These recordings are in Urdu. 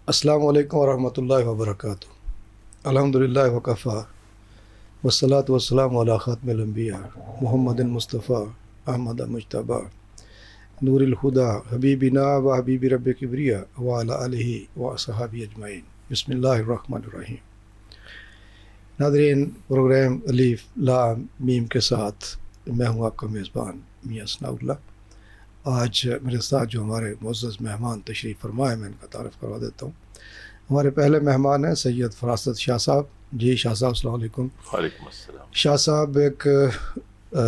السلام علیکم ورحمۃ اللہ وبرکاتہ. الحمدللہ وکفا والصلاۃ والسلام علی خاتم الانبیاء محمد مصطفیٰ احمد مجتبیٰ نور الہدیٰ حبیبنا و حبیب رب کبریٰ وعلی آلہ و اصحابہ اجمعین. بسم اللہ الرحمن الرحیم. ناظرین، پروگرام الف لام میم کے ساتھ میں ہوں آپ کا میزبان میاں ثناء اللہ. آج میرے ساتھ جو ہمارے معزز مہمان تشریف فرما ہے، میں ان کا تعارف کروا دیتا ہوں. ہمارے پہلے مہمان ہیں سید فراست شاہ صاحب. جی شاہ صاحب السلام علیکم. وعلیکم السلام. شاہ صاحب ایک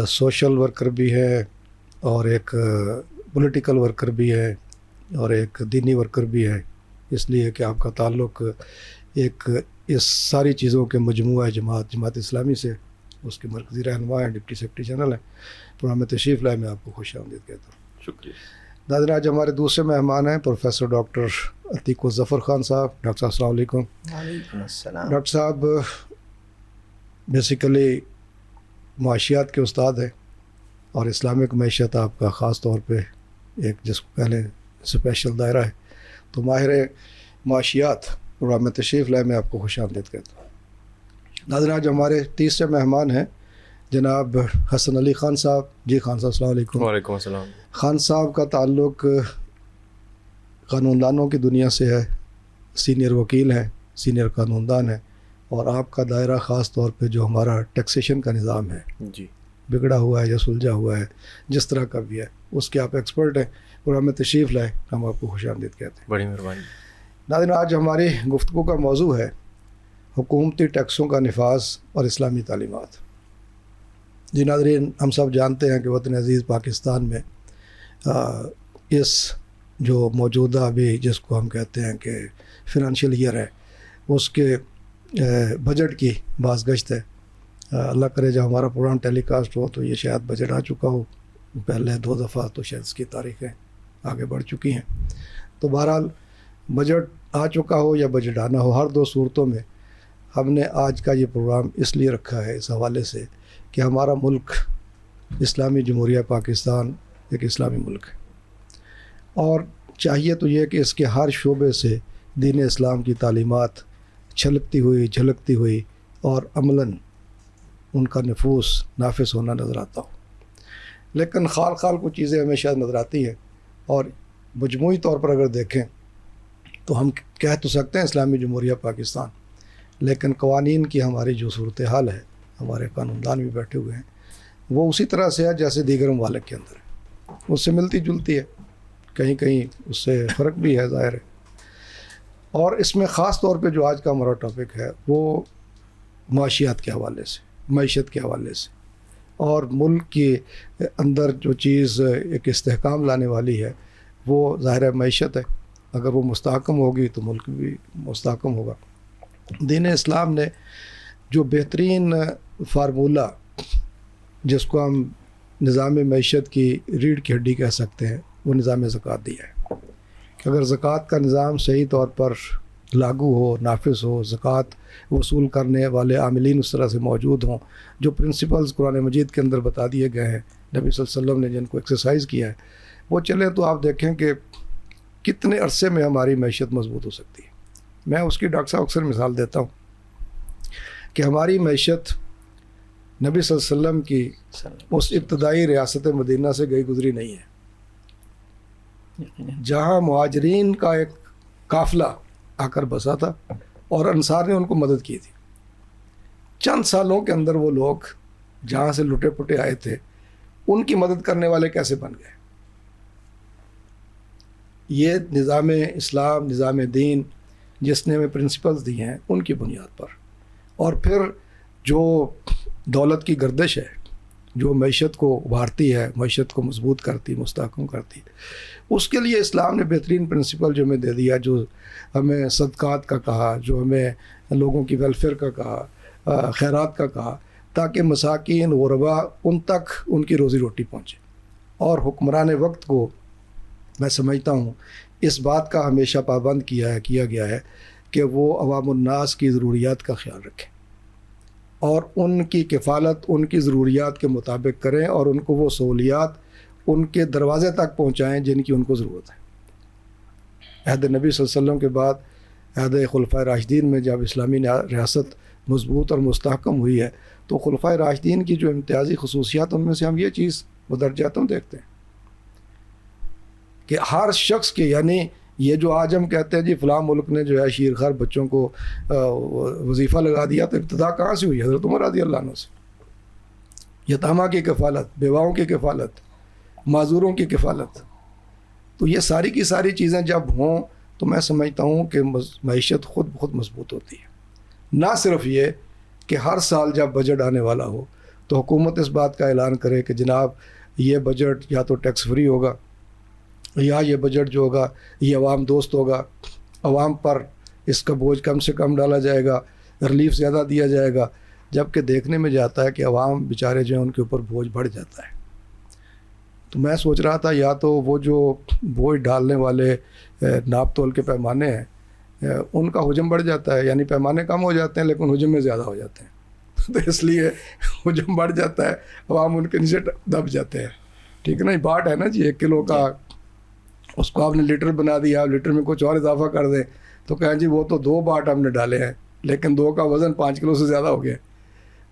سوشل ورکر بھی ہے اور ایک پولیٹیکل ورکر بھی ہے اور ایک دینی ورکر بھی ہے، اس لیے کہ آپ کا تعلق ایک اس ساری چیزوں کے مجموعہ ہے جماعت اسلامی سے. اس کے مرکزی رہنما ہیں، ڈپٹی سیکرٹری جنرل ہیں. پروگرام میں تشریف لائے، میں آپ کو خوش آمدید کہتا ہوں. شکریہ. ناظرین، آج ہمارے دوسرے مہمان ہیں پروفیسر ڈاکٹر عتیق الظفر خان صاحب. ڈاکٹر صاحب السلام علیکم. وعلیکم السلام. ڈاکٹر صاحب بیسیکلی معاشیات کے استاد ہیں اور اسلامک معیشت آپ کا خاص طور پہ ایک جس کو کہہ لیں اسپیشل دائرہ ہے. تو ماہر معاشیات پروگرام میں تشریف لائے، میں آپ کو خوش آمدید کہتا ہوں. ناظرین، آج ہمارے تیسرے مہمان ہیں جناب حسن علی خان صاحب. جی خان صاحب السلام علیکم. وعلیکم السلام. خان صاحب کا تعلق قانون دانوں کی دنیا سے ہے، سینئر وکیل ہیں، سینئر قانون دان ہیں، اور آپ کا دائرہ خاص طور پہ جو ہمارا ٹیکسیشن کا نظام ہے جی بگڑا ہوا ہے یا سلجھا ہوا ہے جس طرح کا بھی ہے، اس کے آپ ایکسپرٹ ہیں. پروگرام میں تشریف لائے، ہم آپ کو خوش آمدید کہتے ہیں. بڑی مہربانی. ناظرین، آج ہماری گفتگو کا موضوع ہے حکومتی ٹیکسوں کا نفاذ اور اسلامی تعلیمات. جی ناظرین، ہم سب جانتے ہیں کہ وطن عزیز پاکستان میں اس جو موجودہ ابھی جس کو ہم کہتے ہیں کہ فنانشیل ایئر ہے، اس کے بجٹ کی باز گشت ہے. اللہ کرے جب ہمارا پروگرام ٹیلی کاسٹ ہو تو یہ شاید بجٹ آ چکا ہو. پہلے 2 دفعہ تو شاید اس کی تاریخیں آگے بڑھ چکی ہیں. تو بہرحال بجٹ آ چکا ہو یا بجٹ آنا ہو، ہر 2 صورتوں میں ہم نے آج کا یہ پروگرام اس لیے رکھا ہے اس حوالے سے کہ ہمارا ملک اسلامی جمہوریہ پاکستان ایک اسلامی ملک ہے، اور چاہیے تو یہ کہ اس کے ہر شعبے سے دین اسلام کی تعلیمات چھلکتی ہوئی جھلکتی ہوئی اور عملاً ان کا نفوذ نافذ ہونا نظر آتا ہو. لیکن خال کو چیزیں ہمیں شاید نظر آتی ہیں، اور مجموعی طور پر اگر دیکھیں تو ہم کہہ تو سکتے ہیں اسلامی جمہوریہ پاکستان، لیکن قوانین کی ہماری جو صورتحال ہے، ہمارے قانون دان بھی بیٹھے ہوئے ہیں، وہ اسی طرح سے ہے جیسے دیگر ممالک کے اندر ہے. اس سے ملتی جلتی ہے، کہیں اس سے فرق بھی ہے ظاہر ہے. اور اس میں خاص طور پہ جو آج کا ہمارا ٹاپک ہے وہ معاشیات کے حوالے سے، معیشت کے حوالے سے، اور ملک کے اندر جو چیز ایک استحکام لانے والی ہے وہ ظاہر ہے معیشت ہے. اگر وہ مستحکم ہوگی تو ملک بھی مستحکم ہوگا. دین اسلام نے جو بہترین فارمولہ جس کو ہم نظام معیشت کی ریڑھ کی ہڈی کہہ سکتے ہیں، وہ نظام زکوٰۃ دیا ہے. کہ اگر زکوٰۃ کا نظام صحیح طور پر لاگو ہو، نافذ ہو، زکوٰۃ وصول کرنے والے عاملین اس طرح سے موجود ہوں، جو پرنسپلز قرآن مجید کے اندر بتا دیے گئے ہیں، نبی صلی اللہ علیہ وسلم نے جن کو ایکسرسائز کیا ہے، وہ چلیں تو آپ دیکھیں کہ کتنے عرصے میں ہماری معیشت مضبوط ہو سکتی ہے. میں اس کی ڈاکٹر صاحب اکثر مثال دیتا ہوں کہ ہماری معیشت نبی صلی اللہ علیہ وسلم کی اس ابتدائی ریاست مدینہ سے گئی گزری نہیں ہے، جہاں مہاجرین کا ایک قافلہ آ کر بسا تھا اور انصار نے ان کو مدد کی تھی. چند سالوں کے اندر وہ لوگ جہاں سے لٹے پٹے آئے تھے ان کی مدد کرنے والے کیسے بن گئے. یہ نظام اسلام، نظام دین جس نے ہمیں پرنسپلز دی ہیں ان کی بنیاد پر، اور پھر جو دولت کی گردش ہے جو معیشت کو ابھارتی ہے، معیشت کو مضبوط کرتی، مستحکم کرتی، اس کے لیے اسلام نے بہترین پرنسپل جو ہمیں دے دیا، جو ہمیں صدقات کا کہا، جو ہمیں لوگوں کی ویلفیئر کا کہا، خیرات کا کہا، تاکہ مساکین غربا ان تک ان کی روزی روٹی پہنچے. اور حکمران وقت کو میں سمجھتا ہوں اس بات کا ہمیشہ پابند کیا گیا ہے کہ وہ عوام الناس کی ضروریات کا خیال رکھیں اور ان کی کفالت ان کی ضروریات کے مطابق کریں، اور ان کو وہ سہولیات ان کے دروازے تک پہنچائیں جن کی ان کو ضرورت ہے. عہد نبی صلی اللہ علیہ وسلم کے بعد عہد خلفائے راشدین میں جب اسلامی ریاست مضبوط اور مستحکم ہوئی ہے تو خلفائے راشدین کی جو امتیازی خصوصیات ان میں سے ہم یہ چیز بدرجاتوں دیکھتے ہیں کہ ہر شخص کے، یعنی یہ جو آج ہم کہتے ہیں جی فلاں ملک نے جو ہے شیرخوار بچوں کو وظیفہ لگا دیا، تو ابتدا کہاں سے ہوئی؟ حضرت عمر رضی اللہ عنہ سے. یتامہ کی کفالت، بیواؤں کی کفالت، معذوروں کی کفالت. تو یہ ساری کی ساری چیزیں جب ہوں تو میں سمجھتا ہوں کہ معیشت خود بخود مضبوط ہوتی ہے. نہ صرف یہ کہ ہر سال جب بجٹ آنے والا ہو تو حکومت اس بات کا اعلان کرے کہ جناب یہ بجٹ یا تو ٹیکس فری ہوگا یا یہ بجٹ جو ہوگا یہ عوام دوست ہوگا، عوام پر اس کا بوجھ کم سے کم ڈالا جائے گا، ریلیف زیادہ دیا جائے گا. جبکہ دیکھنے میں جاتا ہے کہ عوام بیچارے جو ہیں ان کے اوپر بوجھ بڑھ جاتا ہے. تو میں سوچ رہا تھا یا تو وہ جو بوجھ ڈالنے والے ناپ تول کے پیمانے ہیں ان کا حجم بڑھ جاتا ہے، یعنی پیمانے کم ہو جاتے ہیں لیکن حجم میں زیادہ ہو جاتے ہیں. تو اس لیے حجم بڑھ جاتا ہے، عوام ان کے نیچے دب جاتے ہیں. ٹھیک ہے نا، باٹ ہے نا جی 1 کلو کا، اس کو آپ نے لیٹر بنا دیا، آپ لیٹر میں کچھ اور اضافہ کر دیں تو کہیں جی وہ تو 2 باٹ ہم نے ڈالے ہیں لیکن 2 کا وزن 5 کلو سے زیادہ ہو گیا.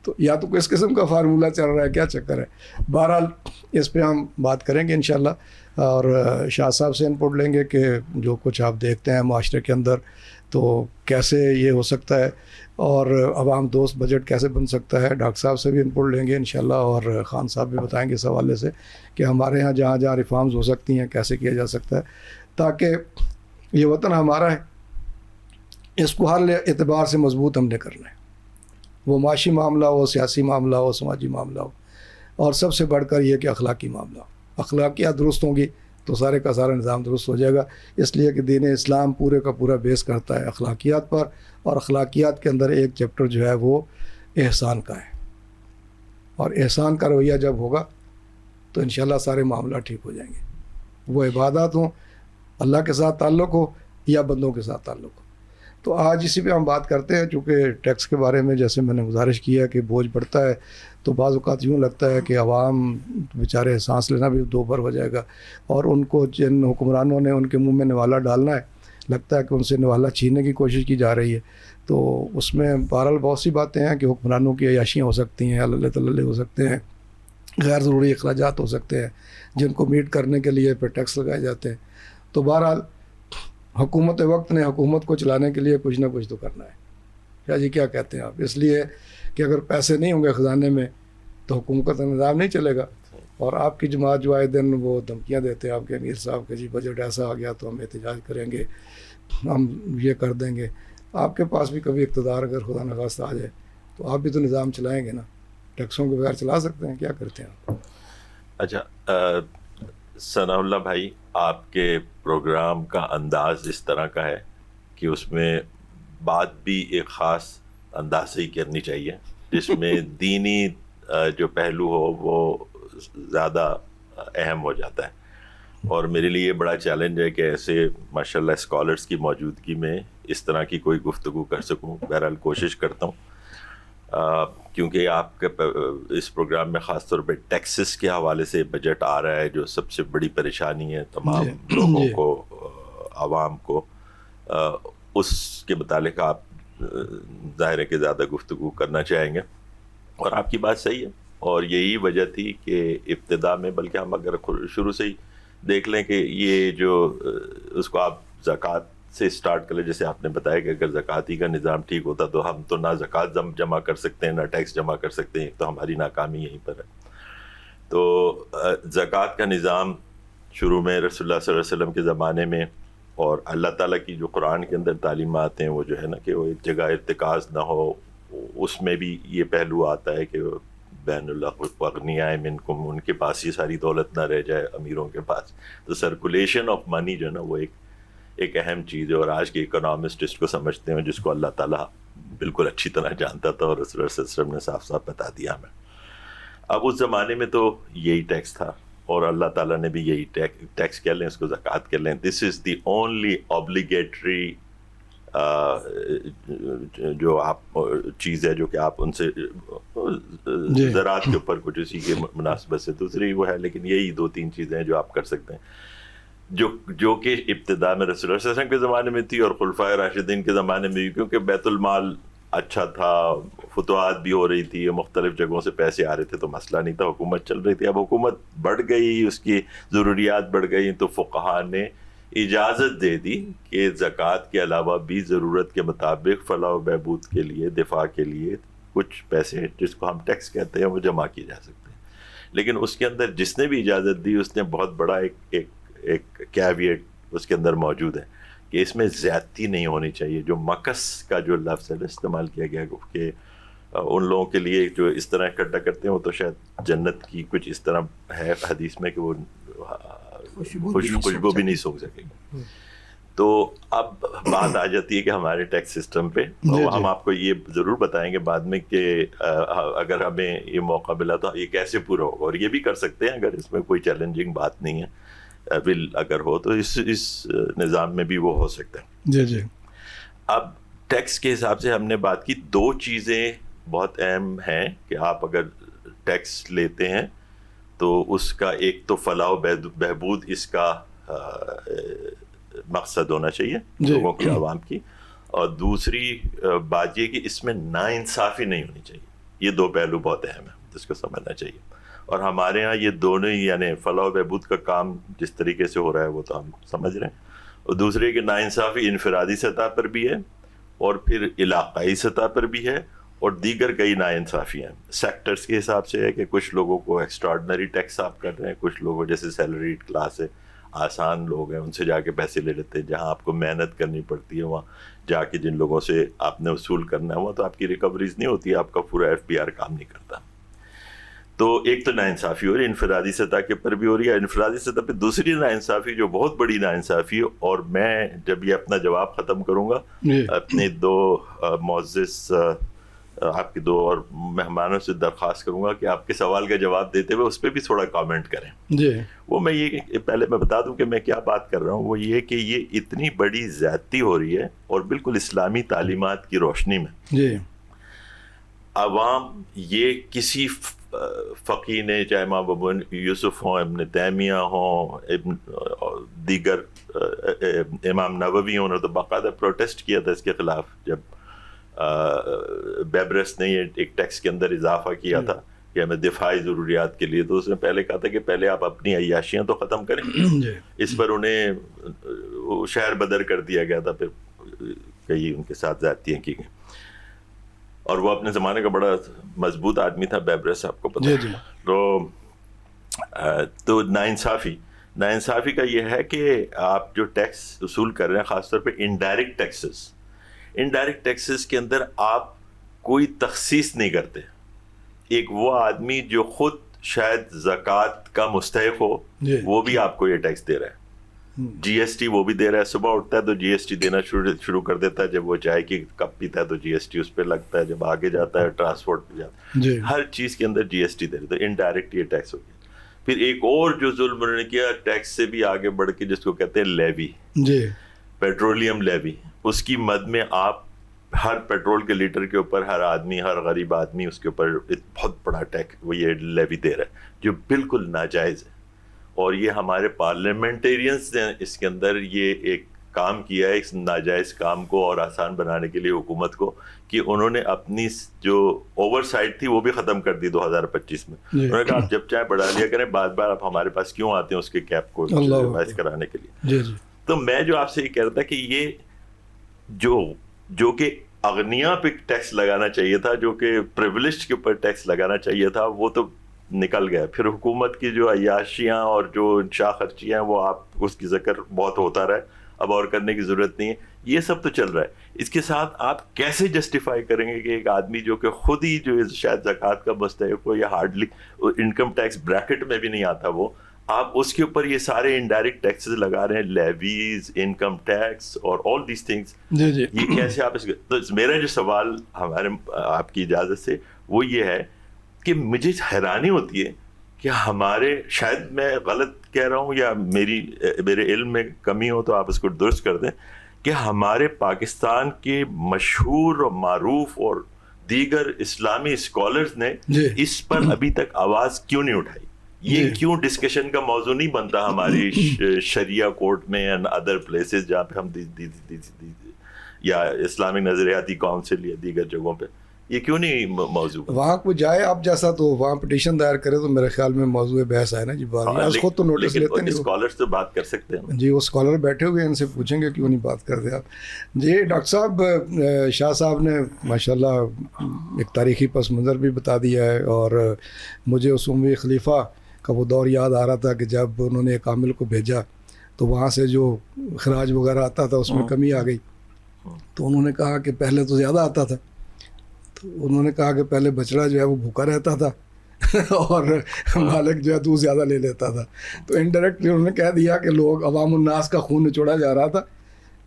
تو یا تو کس قسم کا فارمولہ چل رہا ہے، کیا چکر ہے. بہرحال اس پہ ہم بات کریں گے انشاءاللہ، اور شاہ صاحب سے انپٹ لیں گے کہ جو کچھ آپ دیکھتے ہیں معاشرے کے اندر تو کیسے یہ ہو سکتا ہے اور عوام دوست بجٹ کیسے بن سکتا ہے. ڈاکٹر صاحب سے بھی انپٹ لیں گے انشاءاللہ، اور خان صاحب بھی بتائیں گے اس حوالے سے کہ ہمارے ہاں جہاں جہاں ریفارمز ہو سکتی ہیں کیسے کیا جا سکتا ہے تاکہ یہ وطن ہمارا ہے، اس کو ہر اعتبار سے مضبوط ہم نے کرنا ہے، وہ معاشی معاملہ ہو، سیاسی معاملہ ہو، سماجی معاملہ ہو، اور سب سے بڑھ کر یہ کہ اخلاقی معاملہ ہو. اخلاقیات درست ہوں گی تو سارے کا سارا نظام درست ہو جائے گا. اس لیے کہ دین اسلام پورے کا پورا بیس کرتا ہے اخلاقیات پر، اور اخلاقیات کے اندر ایک چیپٹر جو ہے وہ احسان کا ہے. اور احسان کا رویہ جب ہوگا تو انشاءاللہ سارے معاملات ٹھیک ہو جائیں گے. وہ عبادات ہوں، اللہ کے ساتھ تعلق ہو یا بندوں کے ساتھ تعلق ہو. تو آج اسی پہ ہم بات کرتے ہیں، چونکہ ٹیکس کے بارے میں جیسے میں نے گزارش کیا کہ بوجھ بڑھتا ہے تو بعض اوقات یوں لگتا ہے کہ عوام بیچارے سانس لینا بھی دوبھر ہو جائے گا، اور ان کو جن حکمرانوں نے ان کے منہ میں نوالا ڈالنا ہے لگتا ہے کہ ان سے نوالا چھیننے کی کوشش کی جا رہی ہے. تو اس میں بہرحال بہت سی باتیں ہیں کہ حکمرانوں کی عیاشیاں ہو سکتی ہیں، اللہ تعالی ہو سکتے ہیں، غیر ضروری اخراجات ہو سکتے ہیں جن کو میٹ کرنے کے لیے پھر ٹیکس لگائے جاتے ہیں. تو بہرحال حکومت وقت نے حکومت کو چلانے کے لیے کچھ نہ کچھ تو کرنا ہے. شاہ جی کیا کہتے ہیں آپ؟ اس لیے کہ اگر پیسے نہیں ہوں گے خزانے میں تو حکومت کا نظام نہیں چلے گا. اور آپ کی جماعت جو آئے دن وہ دھمکیاں دیتے ہیں آپ کے امیر صاحب کہ جی بجٹ ایسا آ گیا تو ہم احتجاج کریں گے، ہم یہ کر دیں گے. آپ کے پاس بھی کبھی اقتدار اگر خدا نخواستہ آ جائے تو آپ بھی تو نظام چلائیں گے نا، ٹیکسوں کے بغیر چلا سکتے ہیں؟ کیا کرتے ہیں آپ؟ اچھا ثناء اللہ بھائی، آپ کے پروگرام کا انداز اس طرح کا ہے کہ اس میں بات بھی ایک خاص انداز سے ہی کرنی چاہیے جس میں دینی جو پہلو ہو وہ زیادہ اہم ہو جاتا ہے. اور میرے لیے بڑا چیلنج ہے کہ ایسے ماشاءاللہ اسکالرس کی موجودگی میں اس طرح کی کوئی گفتگو کر سکوں. بہرحال کوشش کرتا ہوں کیونکہ آپ کے اس پروگرام میں خاص طور پہ ٹیکسز کے حوالے سے بجٹ آ رہا ہے جو سب سے بڑی پریشانی ہے تمام لوگوں کو، عوام کو. اس کے متعلق آپ ظاہر ہے کہ زیادہ گفتگو کرنا چاہیں گے، اور آپ کی بات صحیح ہے. اور یہی وجہ تھی کہ ابتدا میں، بلکہ ہم اگر شروع سے ہی دیکھ لیں کہ یہ جو اس کو آپ زکوٰۃ سے اسٹارٹ کر لیں، جیسے آپ نے بتایا کہ اگر زکوٰتی کا نظام ٹھیک ہوتا تو ہم تو نہ زکوٰۃ جمع کر سکتے ہیں نہ ٹیکس جمع کر سکتے ہیں، تو ہماری ناکامی یہیں پر ہے. تو زکوٰۃ کا نظام شروع میں رسول اللہ صلی اللہ علیہ وسلم کے زمانے میں، اور اللہ تعالیٰ کی جو قرآن کے اندر تعلیمات ہیں وہ جو ہے نا کہ وہ ایک جگہ ارتکاز نہ ہو، اس میں بھی یہ پہلو آتا ہے کہ بین الاغنیاء منکم، ان کے پاس یہ ساری دولت نہ رہ جائے امیروں کے پاس. تو سرکولیشن آف منی جو ہے نا وہ ایک اہم چیز ہے، اور آج کے اکنامسٹ اس کو سمجھتے ہیں جس کو اللہ تعالیٰ بالکل اچھی طرح جانتا تھا اور رسول اللہ صلی اللہ علیہ وسلم نے صاف صاف بتا دیا ہمیں. اب اس زمانے میں تو یہی ٹیکس تھا، اور اللہ تعالیٰ نے بھی یہی ٹیکس کہہ لیں، اس کو زکوٰۃ کہہ لیں. دس از دی اونلی obligatory جو آپ چیز ہے جو کہ آپ ان سے زراعت کے اوپر کچھ اسی کے مناسبت سے، دوسری وہ ہے، لیکن یہی 2-3 چیزیں ہیں جو آپ کر سکتے ہیں. جو کہ ابتدا میں رسول اللہ صلی اللہ علیہ وسلم کے زمانے میں تھی اور خلفائے راشدین کے زمانے میں بھی, کیونکہ بیت المال اچھا تھا, فتوحات بھی ہو رہی تھی, مختلف جگہوں سے پیسے آ رہے تھے, تو مسئلہ نہیں تھا, حکومت چل رہی تھی. اب حکومت بڑھ گئی, اس کی ضروریات بڑھ گئی, تو فقہا نے اجازت دے دی کہ زکوٰۃ کے علاوہ بھی ضرورت کے مطابق فلاح و بہبود کے لیے, دفاع کے لیے کچھ پیسے, جس کو ہم ٹیکس کہتے ہیں, وہ جمع کیے جا سکتے ہیں. لیکن اس کے اندر جس نے بھی اجازت دی اس نے بہت بڑا ایک کیویٹ اس کے اندر موجود ہے کہ اس میں زیادتی نہیں ہونی چاہیے. جو مکس کا جو لفظ ہے استعمال کیا گیا کہ ان لوگوں کے لیے جو اس طرح اکٹھا کرتے ہیں وہ تو شاید جنت کی کچھ اس طرح ہے حدیث میں کہ وہ خوشبو بھی نہیں سونگھ سکے گا. تو اب بات آ جاتی ہے کہ ہمارے ٹیکس سسٹم پہ, ہم آپ کو یہ ضرور بتائیں گے بعد میں کہ اگر ہمیں یہ موقع ملا تو یہ کیسے پورا ہوگا, اور یہ بھی کر سکتے ہیں اگر اس میں کوئی چیلنجنگ بات نہیں ہے, ول اگر ہو تو اس نظام میں بھی وہ ہو سکتا ہے. جی جی. اب ٹیکس کے حساب سے ہم نے بات کی, دو چیزیں بہت اہم ہیں کہ آپ اگر ٹیکس لیتے ہیں تو اس کا ایک تو فلاح و بہبود اس کا مقصد ہونا چاہیے لوگوں کی, عوام کی, اور دوسری بات یہ کہ اس میں ناانصافی نہیں ہونی چاہیے. یہ دو پہلو بہت اہم ہیں جس کو سمجھنا چاہیے, اور ہمارے ہاں یہ دونوں ہی یعنی فلاح و بہبود کا کام جس طریقے سے ہو رہا ہے وہ تو ہم سمجھ رہے ہیں, اور دوسرے کہ ناانصافی انفرادی سطح پر بھی ہے اور پھر علاقائی سطح پر بھی ہے, اور دیگر کئی ناانصافیاں سیکٹرز کے حساب سے ہے کہ کچھ لوگوں کو ایکسٹراڈنری ٹیکس آپ کر رہے ہیں, کچھ لوگوں جیسے سیلریڈ کلاس ہے, آسان لوگ ہیں, ان سے جا کے پیسے لے لیتے ہیں. جہاں آپ کو محنت کرنی پڑتی ہے وہاں جا کے جن لوگوں سے آپ نے وصول کرنا ہے وہاں تو آپ کی ریکوریز نہیں ہوتی, آپ کا پورا FBR کام نہیں کرتا. تو ایک تو ناانصافی ہو رہی ہے انفرادی سطح کے پر بھی ہو رہی ہے. انفرادی سطح پہ دوسری ناانصافی جو بہت بڑی ناانصافی ہے, اور میں جب یہ اپنا جواب ختم کروں گا اپنے دو معزز آپ کے دو اور مہمانوں سے درخواست کروں گا کہ آپ کے سوال کا جواب دیتے ہوئے اس پہ بھی تھوڑا کامنٹ کریں. جی. وہ میں یہ پہلے میں بتا دوں کہ میں کیا بات کر رہا ہوں, وہ یہ کہ یہ اتنی بڑی زیادتی ہو رہی ہے اور بالکل اسلامی تعلیمات کی روشنی میں. جی. عوام یہ کسی فقی نے, چاہے امام ابو یوسف ہوں, ابن تیمیہ ہوں, دیگر امام نووی ہوں, انہوں نے تو باقاعدہ پروٹیسٹ کیا تھا اس کے خلاف جب بیبرس نے یہ ایک ٹیکس کے اندر اضافہ کیا تھا کہ ہمیں دفاعی ضروریات کے لیے. تو اس نے پہلے کہا تھا کہ پہلے آپ اپنی عیاشیاں تو ختم کریں. اس پر انہیں شہر بدر کر دیا گیا تھا, پھر کئی ان کے ساتھ زیادتیاں کی گئیں, اور وہ اپنے زمانے کا بڑا مضبوط آدمی تھا بیبرس, آپ کو پتہ ہے. تو ناانصافی کا یہ ہے کہ آپ جو ٹیکس وصول کر رہے ہیں خاص طور پہ انڈائریکٹ ٹیکسز کے اندر آپ کوئی تخصیص نہیں کرتے. ایک وہ آدمی جو خود شاید زکوٰۃ کا مستحق ہو وہ بھی آپ کو یہ ٹیکس دے رہا ہے, GST وہ بھی دے رہا ہے. صبح اٹھتا ہے تو GST دینا شروع کر دیتا ہے, جب وہ چائے کی کپ پیتا ہے تو GST اس پہ لگتا ہے, جب آگے جاتا ہے ٹرانسپورٹ پہ جاتا ہے, ہر چیز کے اندر GST دے رہے. تو انڈائریکٹ یہ ٹیکس ہو گیا. پھر ایک اور جو ظلم انہوں نے کیا ٹیکس سے بھی آگے بڑھ کے, جس کو کہتے ہیں لیوی, پیٹرولیم لیوی, اس کی مد میں آپ ہر پیٹرول کے لیٹر کے اوپر ہر آدمی, ہر غریب آدمی اس کے اوپر بہت بڑا ٹیکس وہ یہ لیوی دے رہا ہے, جو بالکل ناجائز ہے. اور یہ ہمارے پارلیمنٹیرینس نے اس کے اندر یہ ایک کام کیا ہے, اس ناجائز کام کو اور آسان بنانے کے لیے حکومت کو, کہ انہوں نے اپنی جو اوور سائٹ تھی وہ بھی ختم کر دی 2025 میں. انہوں نے کہا آپ جب چاہیں بڑھا لیا کریں, بار بار آپ ہمارے پاس کیوں آتے ہیں اس کے کیپ کو ریوائز کرانے کے لیے. تو میں جو آپ سے یہ کہہ رہا تھا کہ یہ جو کہ اغنیا پہ ٹیکس لگانا چاہیے تھا, جو کہ پریولیجڈ کے اوپر ٹیکس لگانا چاہیے تھا, وہ تو نکل گیا. پھر حکومت کی جو عیاشیاں اور جو انشاء خرچیاں ہیں وہ آپ اس کی ذکر بہت ہوتا رہا ہے, اب اور کرنے کی ضرورت نہیں ہے. یہ سب تو چل رہا ہے. اس کے ساتھ آپ کیسے جسٹیفائی کریں گے کہ ایک آدمی جو کہ خود ہی جو شاید زکوٰۃ کا مستحق ہو یا ہارڈلی انکم ٹیکس بریکٹ میں بھی نہیں آتا, وہ آپ اس کے اوپر یہ سارے انڈائریکٹ ٹیکسز لگا رہے ہیں, لیویز, انکم ٹیکس اور آل دیز تھنگس. یہ کیسے آپ اس تو میرا جو سوال ہمارے آپ کی اجازت سے وہ یہ ہے کہ مجھے حیرانی ہوتی ہے کہ ہمارے, شاید میں غلط کہہ رہا ہوں یا میرے علم میں کمی ہو تو آپ اس کو درست کر دیں, کہ ہمارے پاکستان کے مشہور اور معروف اور دیگر اسلامی اسکالرز نے اس پر ابھی تک آواز کیوں نہیں اٹھائی. یہ کیوں ڈسکشن کا موضوع نہیں بنتا ہماری شریعہ کورٹ میں اینڈ ادر پلیسز جہاں پہ ہم یا اسلامی نظریاتی کونسل یا دیگر جگہوں پہ یہ کیوں نہیں موضوع؟ وہاں کو جائے آپ جیسا تو وہاں پٹیشن دائر کرے تو میرے خیال میں موضوع بحث ہے نا جی. بات خود تو نوٹس لیتے نہیں. اسکالرس تو بات کر سکتے ہیں جی, وہ اسکالر بیٹھے ہوئے ہیں, ان سے پوچھیں گے کیوں نہیں بات کرتے آپ. جی ڈاکٹر صاحب, شاہ صاحب نے ماشاءاللہ ایک تاریخی پس منظر بھی بتا دیا ہے, اور مجھے اس اموی خلیفہ کا وہ دور یاد آ رہا تھا کہ جب انہوں نے ایک عامل کو بھیجا تو وہاں سے جو خراج وغیرہ آتا تھا اس میں کمی آ گئی. تو انہوں نے کہا کہ پہلے تو زیادہ آتا تھا, تو انہوں نے کہا کہ پہلے بچڑا جو ہے وہ بھوکا رہتا تھا اور مالک جو ہے دودھ زیادہ لے لیتا تھا. تو انڈائریکٹلی انہوں نے کہہ دیا کہ لوگ عوام الناس کا خون نچوڑا جا رہا تھا,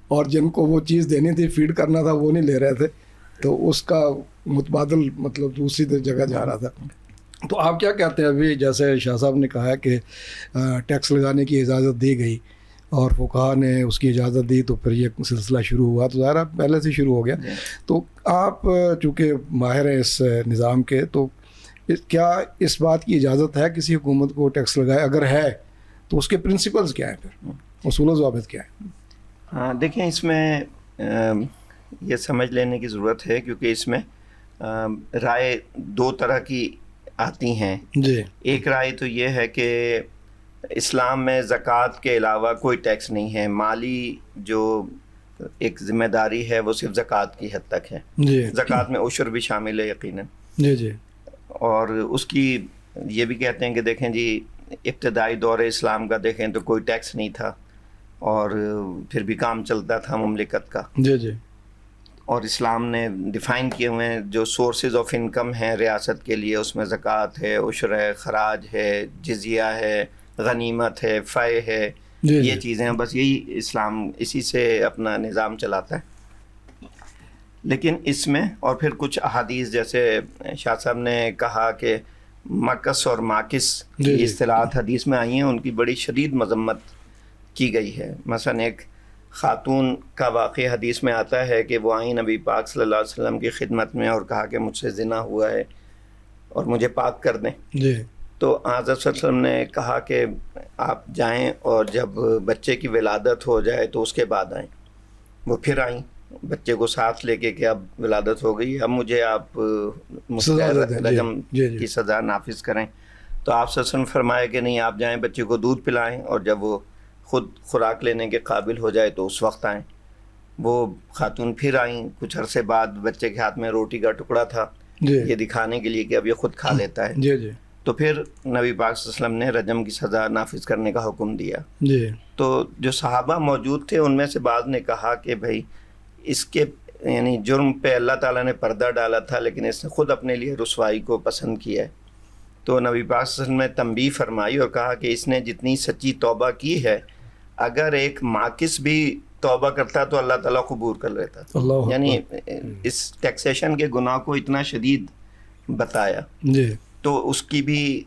اور جن کو وہ چیز دینی تھی, فیڈ کرنا تھا, وہ نہیں لے رہے تھے, تو اس کا متبادل مطلب دوسری جگہ جا رہا تھا. تو آپ کیا کہتے ہیں ابھی جیسے شاہ صاحب نے کہا ہے کہ ٹیکس لگانے کی اجازت دی گئی اور فقہا نے اس کی اجازت دی, تو پھر یہ سلسلہ شروع ہوا, تو ظاہر پہلے سے شروع ہو گیا. تو آپ چونکہ ماہر ہیں اس نظام کے, تو کیا اس بات کی اجازت ہے کسی حکومت کو ٹیکس لگائے؟ اگر ہے تو اس کے پرنسپلز کیا ہیں, پھر اصول و ضوابط کیا ہیں؟ ہاں دیکھیں, اس میں یہ سمجھ لینے کی ضرورت ہے کیونکہ اس میں رائے دو طرح کی آتی ہیں. جی, ایک رائے تو یہ ہے کہ اسلام میں زکوٰۃ کے علاوہ کوئی ٹیکس نہیں ہے, مالی جو ایک ذمہ داری ہے وہ صرف زکوٰۃ کی حد تک ہے. جی, زکوٰۃ میں عشر بھی شامل ہے یقیناً. جی جی, اور اس کی یہ بھی کہتے ہیں کہ دیکھیں جی ابتدائی دور اسلام کا دیکھیں تو کوئی ٹیکس نہیں تھا اور پھر بھی کام چلتا تھا مملکت کا. جی جی, اور اسلام نے ڈیفائن کیے ہوئے ہیں جو سورسز آف انکم ہیں ریاست کے لیے, اس میں زکوٰۃ ہے, عشر ہے, خراج ہے, جزیہ ہے, غنیمت ہے, فے ہے, یہ چیزیں ہیں. بس یہی اسلام اسی سے اپنا نظام چلاتا ہے. لیکن اس میں اور پھر کچھ احادیث جیسے شاہ صاحب نے کہا کہ مکس اور ماکس کی اصطلاحات حدیث میں آئی ہیں, ان کی بڑی شدید مذمت کی گئی ہے. مثلا ایک خاتون کا واقعہ حدیث میں آتا ہے کہ وہ آئیں نبی پاک صلی اللہ علیہ وسلم کی خدمت میں اور کہا کہ مجھ سے زنا ہوا ہے اور مجھے پاک کر دیں. جی, تو حضرت صلی اللہ علیہ وسلم نے کہا کہ آپ جائیں اور جب بچے کی ولادت ہو جائے تو اس کے بعد آئیں. وہ پھر آئیں بچے کو ساتھ لے کے کہ اب ولادت ہو گئی, اب مجھے آپ رجم کی سزا نافذ کریں. تو آپ صلی اللہ علیہ وسلم فرمائے کہ نہیں, آپ جائیں بچے کو دودھ پلائیں اور جب وہ خود خوراک لینے کے قابل ہو جائے تو اس وقت آئیں. وہ خاتون پھر آئیں کچھ عرصے بعد, بچے کے ہاتھ میں روٹی کا ٹکڑا تھا یہ دکھانے کے لیے کہ اب یہ خود کھا لیتا ہے. جی جی, تو پھر نبی پاک صلی اللہ علیہ وسلم نے رجم کی سزا نافذ کرنے کا حکم دیا. جی, تو جو صحابہ موجود تھے ان میں سے بعض نے کہا کہ بھائی اس کے یعنی جرم پہ اللہ تعالیٰ نے پردہ ڈالا تھا لیکن اس نے خود اپنے لیے رسوائی کو پسند کیا ہے. تو نبی پاک صلی اللہ علیہ وسلم نے تنبیہ فرمائی اور کہا کہ اس نے جتنی سچی توبہ کی ہے, اگر ایک ماکس بھی توبہ کرتا تو اللہ تعالیٰ قبول کر لیتا. یعنی اس ٹیکسیشن کے گناہ کو اتنا شدید بتایا. جی, تو اس کی بھی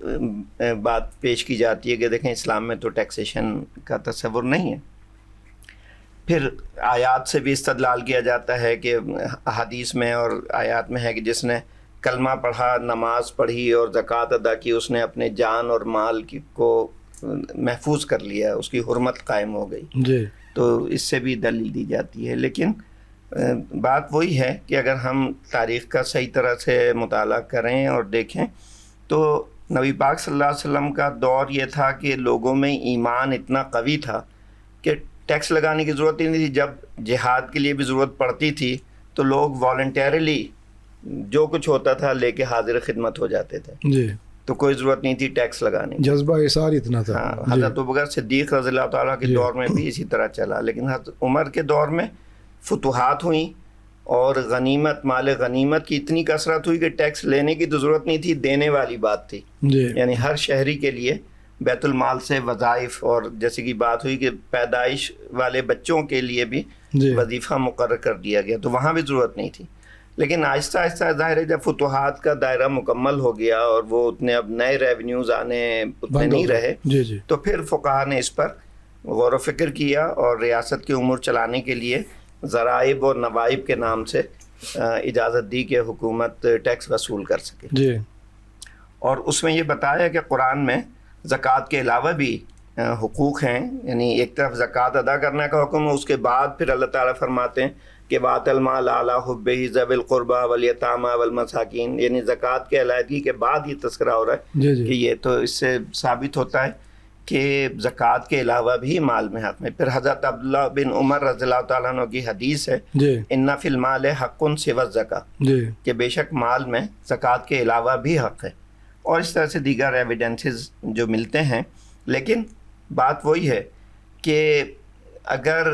بات پیش کی جاتی ہے کہ دیکھیں اسلام میں تو ٹیکسیشن کا تصور نہیں ہے. پھر آیات سے بھی استدلال کیا جاتا ہے کہ حدیث میں اور آیات میں ہے کہ جس نے کلمہ پڑھا, نماز پڑھی اور زکوٰۃ ادا کی, اس نے اپنے جان اور مال کو محفوظ کر لیا, اس کی حرمت قائم ہو گئی. جی, تو اس سے بھی دلیل دی جاتی ہے. لیکن بات وہی ہے کہ اگر ہم تاریخ کا صحیح طرح سے مطالعہ کریں اور دیکھیں تو نبی پاک صلی اللہ علیہ وسلم کا دور یہ تھا کہ لوگوں میں ایمان اتنا قوی تھا کہ ٹیکس لگانے کی ضرورت ہی نہیں تھی. جب جہاد کے لیے بھی ضرورت پڑتی تھی تو لوگ والنٹیرلی جو کچھ ہوتا تھا لے کے حاضر خدمت ہو جاتے تھے. جی, تو کوئی ضرورت نہیں تھی ٹیکس لگانے کی. جذبہ اثار اتنا تھا. حضرت ابوبکر صدیق رضی اللہ تعالیٰ کے دور میں بھی اسی طرح چلا. لیکن حضرت عمر کے دور میں فتوحات ہوئیں اور غنیمت, مال غنیمت کی اتنی کثرت ہوئی کہ ٹیکس لینے کی تو ضرورت نہیں تھی, دینے والی بات تھی. یعنی ہر شہری کے لیے بیت المال سے وظائف, اور جیسے کہ بات ہوئی کہ پیدائش والے بچوں کے لیے بھی وظیفہ مقرر کر دیا گیا, تو وہاں بھی ضرورت نہیں تھی. لیکن آہستہ آہستہ ظاہر ہے جب فتوحات کا دائرہ مکمل ہو گیا اور وہ اتنے اب نئے ریونیوز آنے اتنے نہیں رہے, تو پھر فقہا نے اس پر غور و فکر کیا اور ریاست کے امور چلانے کے لیے ضرائب اور نوائب کے نام سے اجازت دی کہ حکومت ٹیکس وصول کر سکے. جی, اور اس میں یہ بتایا کہ قرآن میں زکوٰۃ کے علاوہ بھی حقوق ہیں، یعنی ایک طرف زکوٰۃ ادا کرنے کا حکم ہے، اس کے بعد پھر اللہ تعالیٰ فرماتے ہیں کہ وَآتَ الْمَالَ عَلَىٰ حُبِّهِ ذَوِي الْقُرْبَىٰ وَالْيَتَامَىٰ وَالْمَسَاكِينِ، یعنی زکوٰۃ کے علیحدگی کے بعد یہ تذکرہ ہو رہا ہے کہ یہ تو اس سے ثابت ہوتا ہے کہ زکوٰۃ کے علاوہ بھی مال میں حق میں. پھر حضرت عبداللہ بن عمر رضی اللہ تعالیٰ عنہ کی حدیث ہے اِنَّ فِي الْمَالِ حَقٌّ سِوَى الزَّكَاةِ، کہ بے شک مال میں زکوٰۃ کے علاوہ بھی حق ہے. اور اس طرح سے دیگر ایویڈنسز جو ملتے ہیں. لیکن بات وہی ہے کہ اگر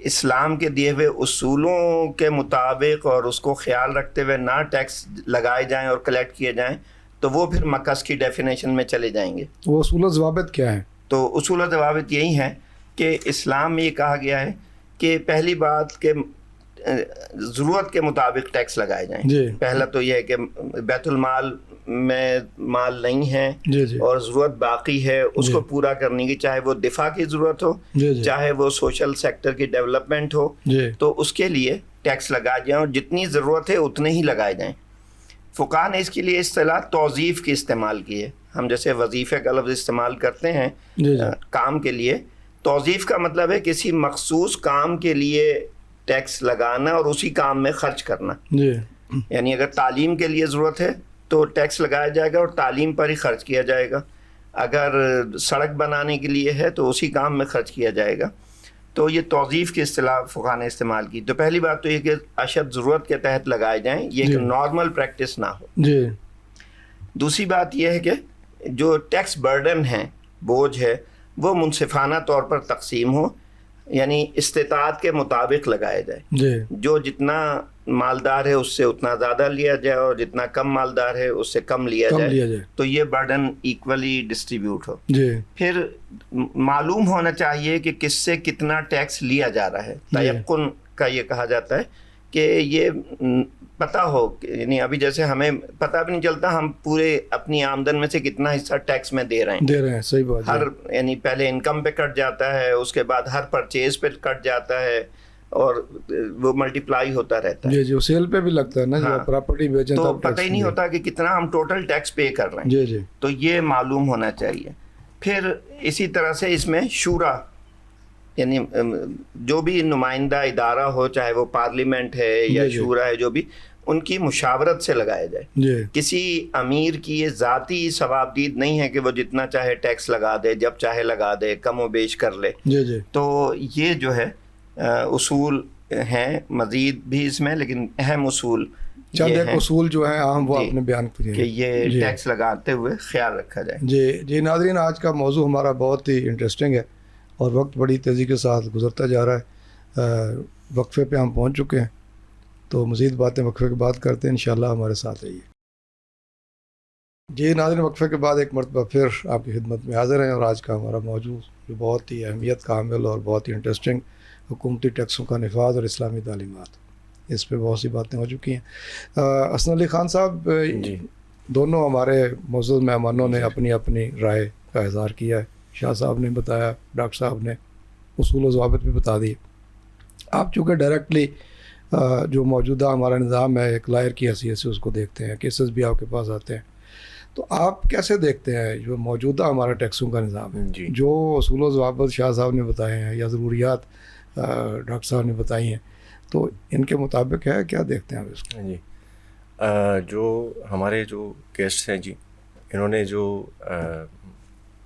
اسلام کے دیے ہوئے اصولوں کے مطابق اور اس کو خیال رکھتے ہوئے نہ ٹیکس لگائے جائیں اور کلیکٹ کیے جائیں تو وہ پھر مقص کی ڈیفینیشن میں چلے جائیں گے. وہ اصول و ضوابط کیا ہیں؟ تو اصول و ضوابط یہی ہیں کہ اسلام میں یہ کہا گیا ہے کہ پہلی بات کہ ضرورت کے مطابق ٹیکس لگائے جائیں. پہلا تو یہ ہے کہ بیت المال میں مال نہیں ہے اور ضرورت باقی ہے اس کو پورا کرنے کی، چاہے وہ دفاع کی ضرورت ہو چاہے وہ سوشل سیکٹر کی ڈیولپمنٹ ہو، تو اس کے لیے ٹیکس لگائے جائیں اور جتنی ضرورت ہے اتنے ہی لگائے جائیں. فقہا نے اس کے لیے اصطلاح توظیف کی استعمال کی ہے. ہم جیسے وظیفے کا لفظ استعمال کرتے ہیں کام کے لیے، توظیف کا مطلب ہے کسی مخصوص کام کے لیے ٹیکس لگانا اور اسی کام میں خرچ کرنا. یعنی اگر تعلیم کے لیے ضرورت ہے تو ٹیکس لگایا جائے گا اور تعلیم پر ہی خرچ کیا جائے گا. اگر سڑک بنانے کے لیے ہے تو اسی کام میں خرچ کیا جائے گا. تو یہ توظیف کی اصطلاح فقہا نے استعمال کی. تو پہلی بات تو یہ کہ اشد ضرورت کے تحت لگائے جائیں، یہ ایک نارمل پریکٹس نہ ہو. دوسری بات یہ ہے کہ جو ٹیکس برڈن ہے، بوجھ ہے، وہ منصفانہ طور پر تقسیم ہو، یعنی استطاعت کے مطابق لگائے جائے. جو جتنا مالدار ہے اس سے اتنا زیادہ لیا جائے اور جتنا کم مالدار ہے اس سے کم لیا جائے، تو یہ برڈن ایکولی ڈسٹریبیوٹ ہو. پھر معلوم ہونا چاہیے کہ کس سے کتنا ٹیکس لیا جا رہا ہے. تیقن کا یہ کہا جاتا ہے کہ یہ پتہ ہو، یعنی ابھی جیسے ہمیں پتہ بھی نہیں چلتا ہم پورے اپنی آمدن میں سے کتنا حصہ ٹیکس میں دے رہے ہیں. صحیح بات. ہر یعنی پہلے انکم پہ کٹ جاتا ہے، اس کے بعد ہر پرچیز پہ کٹ جاتا ہے اور وہ ملٹی پلائی ہوتا رہتا ہے. جی سیل پہ بھی لگتا ہے نا، جو پراپرٹی بیچیں تو پتہ ہی نہیں ہوتا کہ کتنا ہم ٹوٹل ٹیکس پے کر رہے ہیں. تو یہ معلوم ہونا چاہیے. پھر اسی طرح سے اس میں شورا، یعنی جو بھی نمائندہ ادارہ ہو، چاہے وہ پارلیمنٹ ہے یا شورا ہے، جو بھی ان کی مشاورت سے لگایا جائے. کسی امیر کی یہ ذاتی ثوابدید نہیں ہے کہ وہ جتنا چاہے ٹیکس لگا دے، جب چاہے لگا دے، کم و بیش کر لے. تو یہ جو ہے اصول ہیں مزید بھی اس میں، لیکن اہم اصول چند ایک اصول جو ہیں اہم وہ آپ نے بیان کیے کہ یہ ٹیکس لگاتے ہوئے خیال رکھا جائے. جی ناظرین، آج کا موضوع ہمارا بہت ہی انٹرسٹنگ ہے اور وقت بڑی تیزی کے ساتھ گزرتا جا رہا ہے. وقفے پہ ہم پہنچ چکے ہیں، تو مزید باتیں وقفے کے بعد کرتے ہیں. انشاءاللہ ہمارے ساتھ رہیے. جی ناظرین، وقفے کے بعد ایک مرتبہ پھر آپ کی خدمت میں حاضر ہیں، اور آج کا ہمارا موضوع جو بہت ہی اہمیت کا حامل اور بہت ہی انٹرسٹنگ، حکومتی ٹیکسوں کا نفاذ اور اسلامی تعلیمات. اس پہ بہت سی باتیں ہو چکی ہیں. حسن علی خان صاحب، دونوں ہمارے معزز مہمانوں نے اپنی اپنی رائے کا اظہار کیا ہے. شاہ صاحب نے بتایا، ڈاکٹر صاحب نے اصول و ضوابط بھی بتا دیے. آپ چونکہ ڈائریکٹلی جو موجودہ ہمارا نظام ہے ایک لائر کی حیثیت سے اس کو دیکھتے ہیں، کیسز بھی آپ کے پاس آتے ہیں، تو آپ کیسے دیکھتے ہیں جو موجودہ ہمارا ٹیکسوں کا نظام ہے؟ جو اصول و ضوابط شاہ صاحب نے بتائے ہیں یا ضروریات ڈاکٹر صاحب نے بتائی ہیں، تو ان کے مطابق ہے، کیا دیکھتے ہیں آپ اس کو؟ جی جو ہمارے جو گیسٹ ہیں جی، انہوں نے جو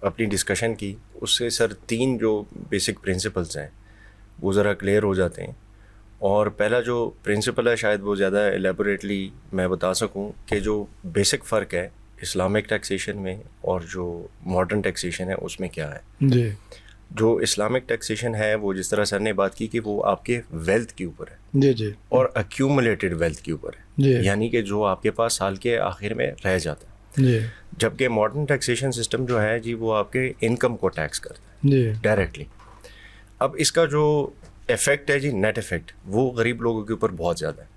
اپنی ڈسکشن کی، اس سے سر 3 جو بیسک پرنسپلز ہیں وہ ذرا کلیئر ہو جاتے ہیں. اور پہلا جو پرنسپل ہے شاید وہ زیادہ ایلیبوریٹلی میں بتا سکوں کہ جو بیسک فرق ہے اسلامک ٹیکسیشن میں اور جو ماڈرن ٹیکسیشن ہے اس میں کیا ہے. جی جو اسلامک ٹیکسیشن ہے وہ جس طرح سر نے بات کی کہ وہ آپ کے ویلتھ کے اوپر ہے. جی اور ایکیومولیٹڈ ویلتھ کے اوپر ہے. یعنی کہ جو آپ کے پاس سال کے آخر میں رہ جاتا ہے. جبکہ ماڈرن ٹیکسیشن سسٹم جو ہے جی وہ آپ کے انکم کو ٹیکس کرتا ہے ڈائریکٹلی. اب اس کا جو افیکٹ ہے جی، نیٹ افیکٹ، وہ غریب لوگوں کے اوپر بہت زیادہ ہے.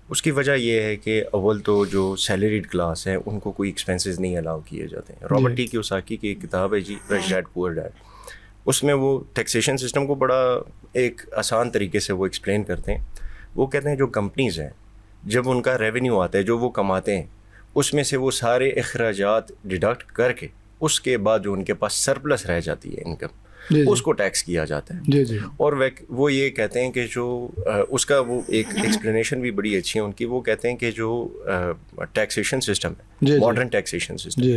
اس کی وجہ یہ ہے کہ اول تو جو سیلریڈ کلاس ہے ان کو کوئی ایکسپینسز نہیں الاؤ کیے جاتے ہیں. رابرٹ ٹی کیوساکی کی ایک کتاب ہے جی، رچ ڈیڈ پور ڈیڈ، اس میں وہ ٹیکسیشن سسٹم کو بڑا ایک آسان طریقے سے وہ ایکسپلین کرتے ہیں. وہ کہتے ہیں جو کمپنیز ہیں جب ان کا ریونیو آتا ہے جو وہ کماتے ہیں اس میں سے وہ سارے اخراجات ڈیڈکٹ کر کے اس کے بعد جو ان کے پاس سرپلس رہ جاتی ہے انکم اس کو ٹیکس کیا جاتا ہے. اور وہ یہ کہتے ہیں کہ جو اس کا وہ ایک ایکسپلینیشن بھی بڑی اچھی ہے ان کی. وہ کہتے ہیں کہ جو ٹیکسیشن سسٹم ہے, ماڈرن ٹیکسیشن سسٹم,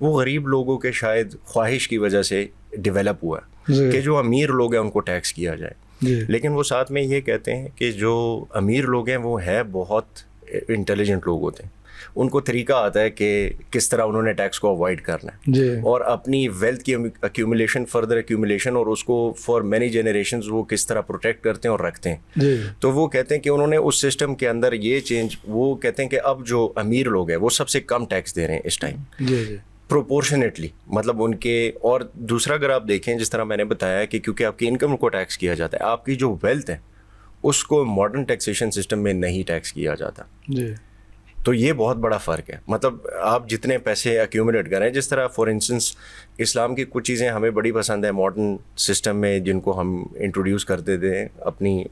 وہ غریب لوگوں کے شاید خواہش کی وجہ سے ڈیولپ ہوا ہے کہ جو امیر لوگ ہیں ان کو ٹیکس کیا جائے. لیکن وہ ساتھ میں یہ کہتے ہیں کہ جو امیر لوگ ہیں وہ ہے بہت انٹیلیجنٹ لوگ ہوتے ہیں, ان کو طریقہ آتا ہے کہ کس طرح انہوں نے ٹیکس کو اوائڈ کرنا ہے اور اپنی ویلتھ کی ایکیومولیشن, فردر ایکیومولیشن اور اس کو فار مینی جنریشنز وہ کس طرح پروٹیکٹ کرتے ہیں اور رکھتے ہیں. تو وہ کہتے ہیں کہ انہوں نے اس سسٹم کے اندر یہ چینج, وہ کہتے ہیں کہ اب جو امیر لوگ ہیں وہ سب سے کم ٹیکس دے رہے ہیں اس ٹائم پروپورشنیٹلی, مطلب ان کے. اور دوسرا اگر آپ دیکھیں جس طرح میں نے بتایا کہ کیونکہ آپ کی انکم کو ٹیکس کیا جاتا ہے, آپ کی جو ویلتھ ہے اس کو ماڈرن ٹیکسیشن سسٹم میں نہیں ٹیکس کیا جاتا. تو یہ بہت بڑا فرق ہے. مطلب آپ جتنے پیسے ایکیومولیٹ کریں, جس طرح فار انسٹنس اسلام کی کچھ چیزیں ہمیں بڑی پسند ہیں ماڈرن سسٹم میں جن کو ہم انٹروڈیوس کرتے تھے اپنی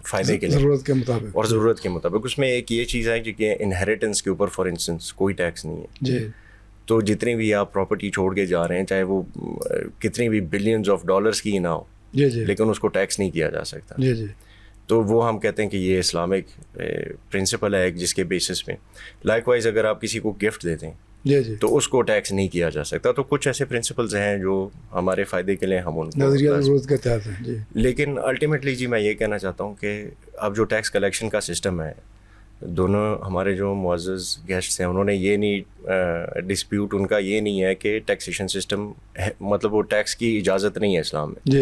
فائدے کے لیے, ضرورت کے مطابق اور ضرورت کے مطابق. اس میں ایک یہ چیز ہے کہ انہیریٹنس کے اوپر فار انسٹنس کوئی ٹیکس نہیں ہے. تو جتنی بھی آپ پراپرٹی چھوڑ کے جا رہے ہیں, چاہے وہ کتنی بھی بلینز آف ڈالرز کی نہ ہو, لیکن اس کو ٹیکس نہیں کیا جا سکتا. تو وہ ہم کہتے ہیں کہ یہ اسلامک پرنسپل ہے ایک جس کے بیسس پہ. لائک وائز اگر آپ کسی کو گفٹ دیتے ہیں تو اس کو ٹیکس نہیں کیا جا سکتا. تو کچھ ایسے پرنسپلز ہیں جو ہمارے فائدے کے لیے ہم ان کو ضرورت کے تحت ہیں. لیکن الٹیمیٹلی جی میں یہ کہنا چاہتا ہوں کہ اب جو ٹیکس کلیکشن کا سسٹم ہے, دونوں ہمارے جو معزز گیسٹس ہیں انہوں نے یہ نہیں ڈسپیوٹ, ان کا یہ نہیں ہے کہ ٹیکسیشن سسٹم مطلب وہ ٹیکس کی اجازت نہیں ہے اسلام میں.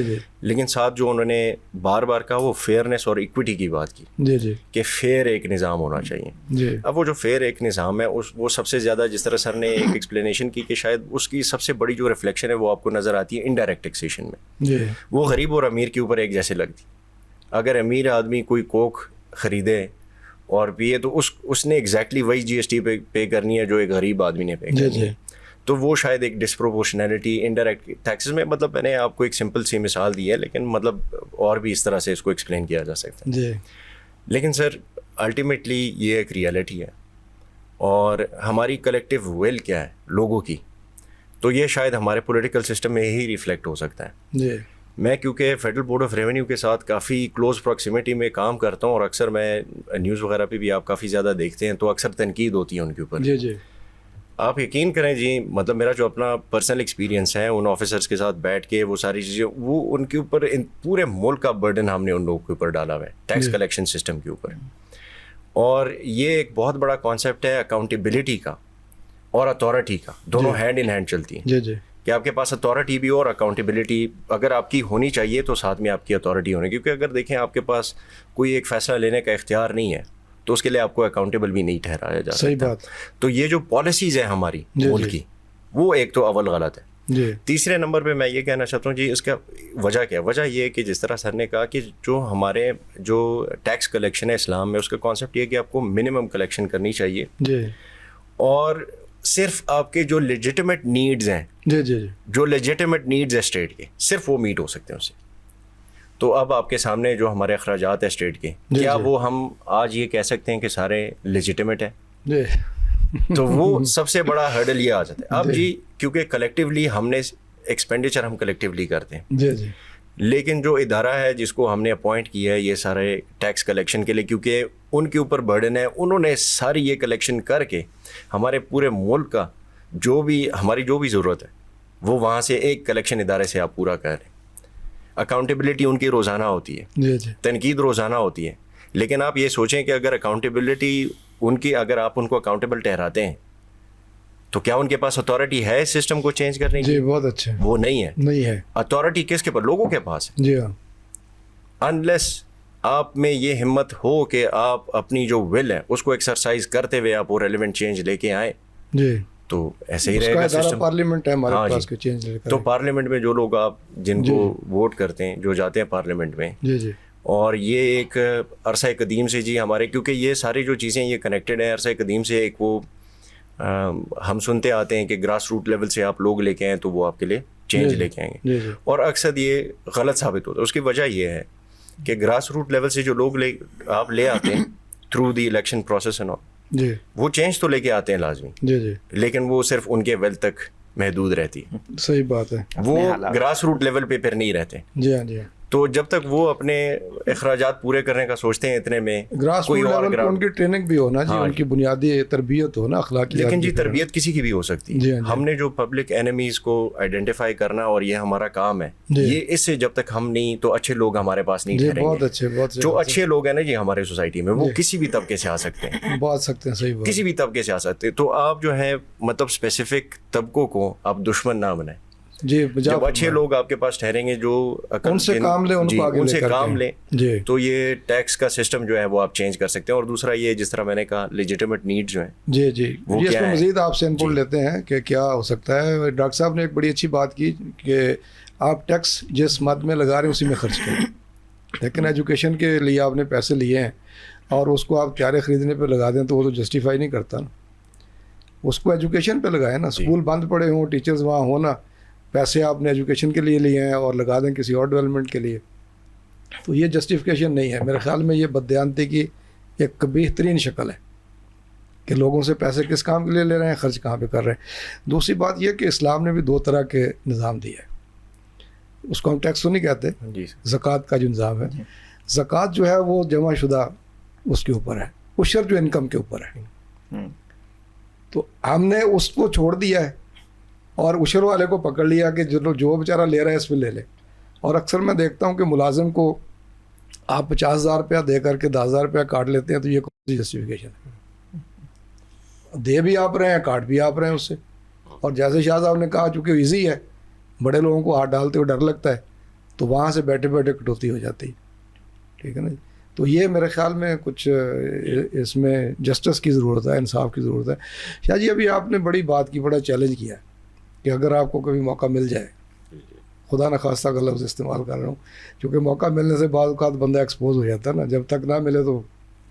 لیکن ساتھ جو انہوں نے بار بار کہا وہ فیئرنیس اور ایکویٹی کی بات کی کہ فیئر ایک نظام ہونا چاہیے. اب وہ جو فیئر ایک نظام ہے وہ سب سے زیادہ, جس طرح سر نے ایک ایکسپلینیشن کی کہ شاید اس کی سب سے بڑی جو ریفلیکشن ہے وہ آپ کو نظر آتی ہے انڈائریکٹ ٹیکسیشن میں. وہ غریب اور امیر کے اوپر ایک جیسے لگتی. اگر امیر آدمی کوئی کوک خریدے اور پیے تو اس نے ایگزیکٹلی وہی جی ایس ٹی پے کرنی ہے جو ایک غریب آدمی نے پے کرنی ہے. تو وہ شاید ایک ڈسپروپورشنیلٹی انڈائریکٹ ٹیکسز میں, مطلب میں نے آپ کو ایک سمپل سی مثال دی ہے, لیکن مطلب اور بھی اس طرح سے اس کو ایکسپلین کیا جا سکتا ہے. لیکن سر الٹیمیٹلی یہ ایک ریئلٹی ہے, اور ہماری کلیکٹیو ویل کیا ہے لوگوں کی, تو یہ شاید ہمارے پولیٹیکل سسٹم میں ہی ریفلیکٹ ہو سکتا ہے. میں کیونکہ فیڈرل بورڈ آف ریونیو کے ساتھ کافی کلوز پراکسیمیٹی میں کام کرتا ہوں, اور اکثر میں نیوز وغیرہ پہ بھی آپ کافی زیادہ دیکھتے ہیں تو اکثر تنقید ہوتی ہے ان کے اوپر. آپ یقین کریں جی, مطلب میرا جو اپنا پرسنل ایکسپیرینس ہے ان آفیسرس کے ساتھ بیٹھ کے وہ ساری چیزیں, وہ ان کے اوپر پورے ملک کا برڈن ہم نے ان لوگوں کے اوپر ڈالا ہوا ہے ٹیکس کلیکشن سسٹم کے اوپر. اور یہ ایک بہت بڑا کانسیپٹ ہے اکاؤنٹیبلٹی کا اور اتھارٹی کا, دونوں ہینڈ ان ہینڈ چلتی ہیں. کہ آپ کے پاس اتھارٹی بھی اور اکاؤنٹیبلٹی اگر آپ کی ہونی چاہیے تو ساتھ میں آپ کی اتھارٹی ہونی, کیونکہ اگر دیکھیں آپ کے پاس کوئی ایک فیصلہ لینے کا اختیار نہیں ہے تو اس کے لیے آپ کو اکاؤنٹیبل بھی نہیں ٹھہرایا جا سکتا. صحیح بات. تو یہ جو پالیسیز ہیں ہماری ملک کی, وہ ایک تو اول غلط ہے. تیسرے نمبر پہ میں یہ کہنا چاہتا ہوں جی, اس کا وجہ کیا ہے؟ وجہ یہ ہے کہ جس طرح سر نے کہا کہ جو ہمارے جو ٹیکس کلیکشن ہے اسلام میں, اس کا کانسیپٹ یہ ہے کہ آپ کو منیمم کلیکشن کرنی چاہیے, اور صرف آپ کے جو لیجیٹیمیٹ نیڈز ہیں, جو لیجیٹیمیٹ نیڈز ہے اسٹیٹ کے, صرف وہ میٹ ہو سکتے ہیں اس سے. تو اب آپ کے سامنے جو ہمارے اخراجات ہیں اسٹیٹ کے, کیا وہ ہم آج یہ کہہ سکتے ہیں کہ سارے لیجیٹیمیٹ ہیں؟ تو وہ سب سے بڑا ہرڈل یہ آ جاتا ہے. اب جی کیونکہ کلیکٹیولی ہم نے ایکسپینڈیچر ہم کلیکٹیولی کرتے ہیں, لیکن جو ادارہ ہے جس کو ہم نے اپوائنٹ کیا ہے یہ سارے ٹیکس کلیکشن کے لیے, کیونکہ ان کے اوپر برڈن ہے, انہوں نے ساری یہ کلیکشن کر کے ہمارے پورے ملک کا جو بھی ہماری جو بھی ضرورت ہے وہ وہاں سے ایک کلیکشن ادارے سے آپ پورا کر رہے ہیں. اکاؤنٹیبلٹی ان کی روزانہ ہوتی ہے, تنقید روزانہ ہوتی ہے, لیکن آپ یہ سوچیں کہ اگر اکاؤنٹیبلٹی ان کی, اگر آپ ان کو اکاؤنٹیبل ٹھہراتے ہیں تو کیا ان کے پاس اتھارٹی ہے اس سسٹم کو چینج کرنے کی؟ بہت اچھے. وہ نہیں ہے. اتھارٹی کس کے پاس؟ لوگوں کے پاس ہے. انلیس آپ میں یہ ہمت ہو کہ آپ اپنی جو ول ہے اس کو ایکسرسائز کرتے ہوئے آپ وہ ریلیونٹ چینج لے کے آئیں, تو ایسے ہی رہے گا سسٹم. پارلیمنٹ ہے ہمارے پاس کہ چینج لے کر, تو پارلیمنٹ میں جو لوگ آپ جن کو ووٹ کرتے ہیں, جو جاتے ہیں پارلیمنٹ میں, اور یہ ایک عرصہ قدیم سے جی ہمارے, کیونکہ یہ ساری جو چیزیں یہ کنیکٹڈ ہیں عرصہ قدیم سے. ایک وہ ہم سنتے آتے ہیں کہ گراس روٹ لیول سے آپ لوگ لے کے آئیں تو وہ آپ کے لیے چینج لے کے آئیں گے, اور اکثر یہ غلط ثابت ہوتا ہے. اس کی وجہ یہ ہے کہ گراس روٹ لیول سے جو لوگ آپ لے آتے ہیں through the election process and all, وہ چینج تو لے کے آتے ہیں لازمی, لیکن وہ صرف ان کے ویل تک محدود رہتی ہے. صحیح بات ہے. وہ گراس روٹ لیول پہ پھر نہیں رہتے. جی ہاں جی ہاں. تو جب تک وہ اپنے اخراجات پورے کرنے کا سوچتے ہیں اتنے میں گراس روٹ لیول پہ ان کی ٹریننگ بھی ہونا جی, ان کی بنیادی تربیت ہو نا, اخلاقی. لیکن جی تربیت کسی کی بھی ہو سکتی ہے. ہم نے جو پبلک اینیمیز کو آئیڈینٹیفائی کرنا اور یہ ہمارا کام ہے, یہ اس سے جب تک ہم نہیں تو اچھے لوگ ہمارے پاس نہیں ٹھہریں گے. بہت اچھے, بہت جو اچھے لوگ ہیں نا جی ہمارے سوسائٹی میں, وہ کسی بھی طبقے سے آ سکتے ہیں. بات سکتے ہیں, صحیح بات, کسی بھی طبقے سے آ سکتے ہیں. تو آپ جو ہے مطلب اسپیسیفک طبقوں کو آپ دشمن نہ بنائیں. جی, جب اچھے لوگ آپ کے پاس ٹھہریں گے جو ان سے کام لیں, ان کو آگے ان سے کام لیں, تو یہ ٹیکس کا سسٹم جو ہے وہ آپ چینج کر سکتے ہیں. اور دوسرا یہ جس طرح میں نے کہا لیجیٹیمیٹ نیڈ جو ہیں, جی جی, اس میں مزید آپ سے انپٹ لیتے ہیں کہ کیا ہو سکتا ہے. ڈاکٹر صاحب نے ایک بڑی اچھی بات کی کہ آپ ٹیکس جس مد میں لگا رہے ہیں اسی میں خرچ کریں, لیکن ایجوکیشن کے لیے آپ نے پیسے لیے ہیں اور اس کو آپ تیارے خریدنے پہ لگا دیں تو وہ تو جسٹیفائی نہیں کرتا نا. اس کو ایجوکیشن پہ لگائیں نا. اسکول بند پڑے ہوں, ٹیچرز وہاں ہونا, پیسے آپ نے ایجوکیشن کے لیے لیے ہیں اور لگا دیں کسی اور ڈیولپمنٹ کے لیے, تو یہ جسٹیفیکیشن نہیں ہے. میرے خیال میں یہ بددیانتی کی ایک قبیح ترین شکل ہے کہ لوگوں سے پیسے کس کام کے لیے لے رہے ہیں, خرچ کہاں پہ کر رہے ہیں. دوسری بات یہ کہ اسلام نے بھی دو طرح کے نظام دیا ہے. اس کو ہم ٹیکس تو نہیں کہتے, زکوٰۃ کا جو نظام ہے, زکوٰۃ جو ہے وہ جمع شدہ اس کے اوپر ہے, عشر جو انکم کے اوپر ہے. تو ہم نے اس کو چھوڑ دیا ہے اور عشر والے کو پکڑ لیا کہ جو بیچارہ لے رہا ہے اس پہ لے لے. اور اکثر میں دیکھتا ہوں کہ ملازم کو آپ 50,000 روپیہ دے کر کے 10,000 روپیہ کاٹ لیتے ہیں, تو یہ کون سی جسٹیفیکیشن ہے؟ دے بھی آپ رہے ہیں, کاٹ بھی آپ رہے ہیں اس سے. اور جیسے شاہ صاحب نے کہا چونکہ ایزی ہے, بڑے لوگوں کو ہاتھ ڈالتے ہوئے ڈر لگتا ہے, تو وہاں سے بیٹھے بیٹھے کٹوتی ہو جاتی, ٹھیک ہے نا. تو یہ میرے خیال میں کچھ اس میں جسٹس کی ضرورت ہے, انصاف کی ضرورت ہے. شاہ جی ابھی آپ نے بڑی بات کی, بڑا چیلنج کیا ہے کہ اگر آپ کو کبھی موقع مل جائے, خدا نخواستہ کا لفظ استعمال کر رہا ہوں, کیونکہ موقع ملنے سے بعض اوقات بندہ ایکسپوز ہو جاتا ہے نا, جب تک نہ ملے تو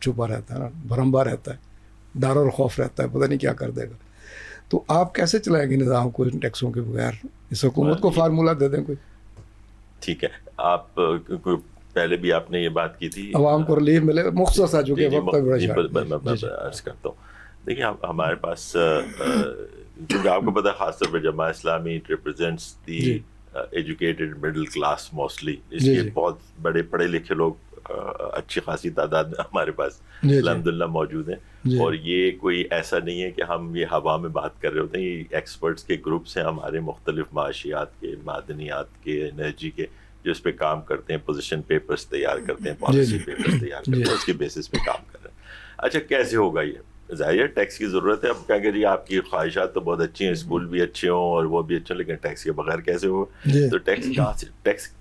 چھپا رہتا ہے نا, بھرمبا رہتا ہے, ڈر اور خوف رہتا ہے, پتہ نہیں کیا کر دے گا. تو آپ کیسے چلائیں گے نظام کو ان ٹیکسوں کے بغیر؟ اس حکومت کو فارمولہ دے دیں کوئی. ٹھیک ہے, آپ پہلے بھی آپ نے یہ بات کی تھی, عوام کو ریلیف ملے, مختصر سا چکے وقت کا میں عرض کرتا ہوں. دیکھیں ہمارے پاس, کیونکہ آپ کو پتہ ہے خاص طور پہ Jamaat Islami represents the educated middle class mostly, اس لیے بہت بڑے پڑھے لکھے لوگ اچھی خاصی تعداد میں ہمارے پاس الحمدللہ موجود ہیں. اور یہ کوئی ایسا نہیں ہے کہ ہم یہ ہوا میں بات کر رہے ہوتے ہیں, یہ ایکسپرٹس کے گروپس ہیں ہمارے, مختلف معاشیات کے, معدنیات کے, انرجی کے, جو اس پہ کام کرتے ہیں, پوزیشن پیپرز تیار کرتے ہیں, پالیسی پیپرز تیار کرتے ہیں, اس کے بیسس پہ کام کر رہے ہیں. اچھا کیسے ہوگا یہ؟ ظاہر ہے ٹیکس کی ضرورت ہے. اب کیا کہ جی آپ کی خواہشات تو بہت اچھی ہیں, اسکول بھی اچھے ہوں اور وہ بھی اچھے ہوں, لیکن ٹیکس کے بغیر کیسے ہوگا؟ تو ٹیکس کہاں سے, ٹیکس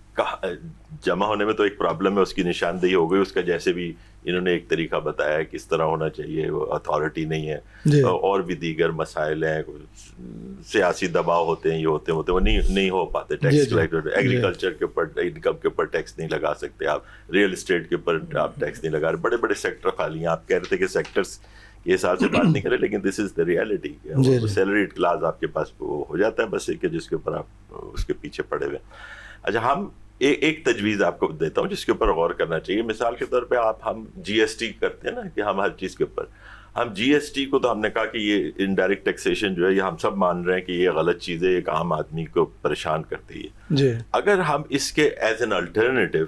جمع ہونے میں تو ایک پرابلم ہے, اس کی نشاندہی ہو گئی. اس کا جیسے بھی انہوں نے ایک طریقہ بتایا ہے کس طرح ہونا چاہیے, وہ اتھارٹی نہیں ہے, اور بھی دیگر مسائل ہیں, سیاسی دباؤ ہوتے ہیں, یہ ہوتے وہ نہیں ہو پاتے. ٹیکس کلیکٹر ایگریکلچر کے اوپر انکم کے اوپر ٹیکس نہیں لگا سکتے آپ, ریئل اسٹیٹ کے اوپر آپ ٹیکس نہیں لگا رہے, بڑے بڑے سیکٹر خالی ہیں. آپ کہہ رہے تھے کہ سیکٹرس کے حساب سے بات نہیں کرے, لیکن دس از دا ریئلٹی. سیلریڈ کلاس آپ کے پاس ہو جاتا ہے بس, ایک جس کے اوپر آپ اس کے پیچھے پڑے ہوئے. اچھا ہم ایک تجویز آپ کو دیتا ہوں جس کے اوپر غور کرنا چاہیے. مثال کے طور پہ ہم جی ایس ٹی کرتے ہیں نا, کہ ہم ہر چیز کے اوپر, ہم جی ایس ٹی کو تو ہم نے کہا کہ یہ انڈائریکٹ ٹیکسیشن جو ہے یہ ہم سب مان رہے ہیں کہ یہ غلط چیز ہے, ایک عام آدمی کو پریشان کرتی ہے. اگر ہم اس کے ایز این الٹرنیٹیو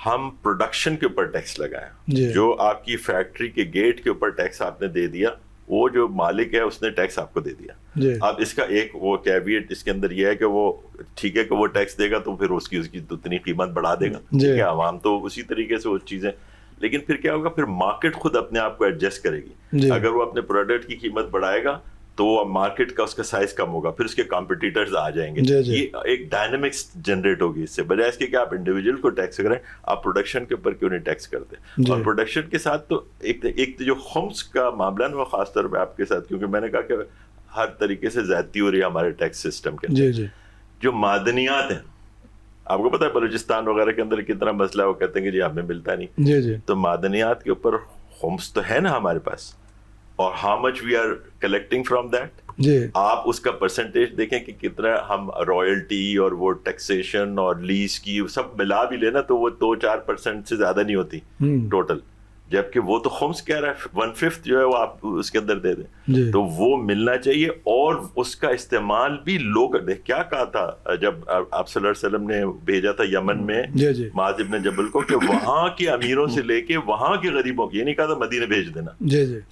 ہم پروڈکشن کے اوپر ٹیکس لگائیں, جو آپ کی فیکٹری کے گیٹ کے اوپر ٹیکس آپ نے دے دیا, وہ جو مالک ہے اس نے ٹیکس آپ کو دے دیا. اب اس کا ایک وہ کیویٹ اس کے اندر یہ ہے کہ وہ ٹھیک ہے کہ وہ ٹیکس دے گا تو پھر اس کی اتنی قیمت بڑھا دے گا, ٹھیک ہے, عوام تو اسی طریقے سے وہ چیزیں, لیکن پھر کیا ہوگا, پھر مارکیٹ خود اپنے آپ کو ایڈجسٹ کرے گی. اگر وہ اپنے پروڈکٹ کی قیمت بڑھائے گا تو مارکیٹ کا اس کا سائز کم ہوگا, پھر اس کے کمپٹیٹرز آ جائیں گے. یہ ایک ڈائنامکس جنریٹ ہوگی اس سے, بجائے اس کے کہ آپ انڈیویجول کو ٹیکس کریں, آپ پروڈکشن کے اوپر کیوں نہیں ٹیکس کرتے. اور پروڈکشن کے ساتھ تو ایک جو خمس کا معاملہ ہے وہ خاص طور پہ آپ کے ساتھ, کیونکہ میں نے کہا کہ ہر طریقے سے زیادتی ہو رہی ہے ہمارے ٹیکس سسٹم کے اندر. جو معدنیات ہیں, آپ کو پتا ہے بلوچستان وغیرہ کے اندر کتنا مسئلہ ہے, وہ کہتے ہیں کہ جی ہمیں ملتا نہیں. تو معدنیات کے اوپر خمس تو ہے نا ہمارے پاس, اور how much we are collecting from that. آپ اس کا پرسنٹیج دیکھیں کہ کتنا ہم رائلٹی اور وہ ٹیکسیشن اور لیز کی سب ملا بھی لینا تو وہ 2-4% سے زیادہ نہیں ہوتی ٹوٹل. جبکہ وہ تو خمس کہہ رہا ہے 1/5 جو ہے وہ آپ اس کے اندر دے دیں, تو وہ ملنا چاہیے. اور اس کا استعمال بھی لوگ, کیا کہا تھا جب آپ صلی اللہ علیہ وسلم نے بھیجا تھا یمن میں معاذ ابن جبل کو, کہ وہاں کے امیروں سے لے کے وہاں کے غریبوں, یہ نہیں کہا تھا مدینے بھیج دینا,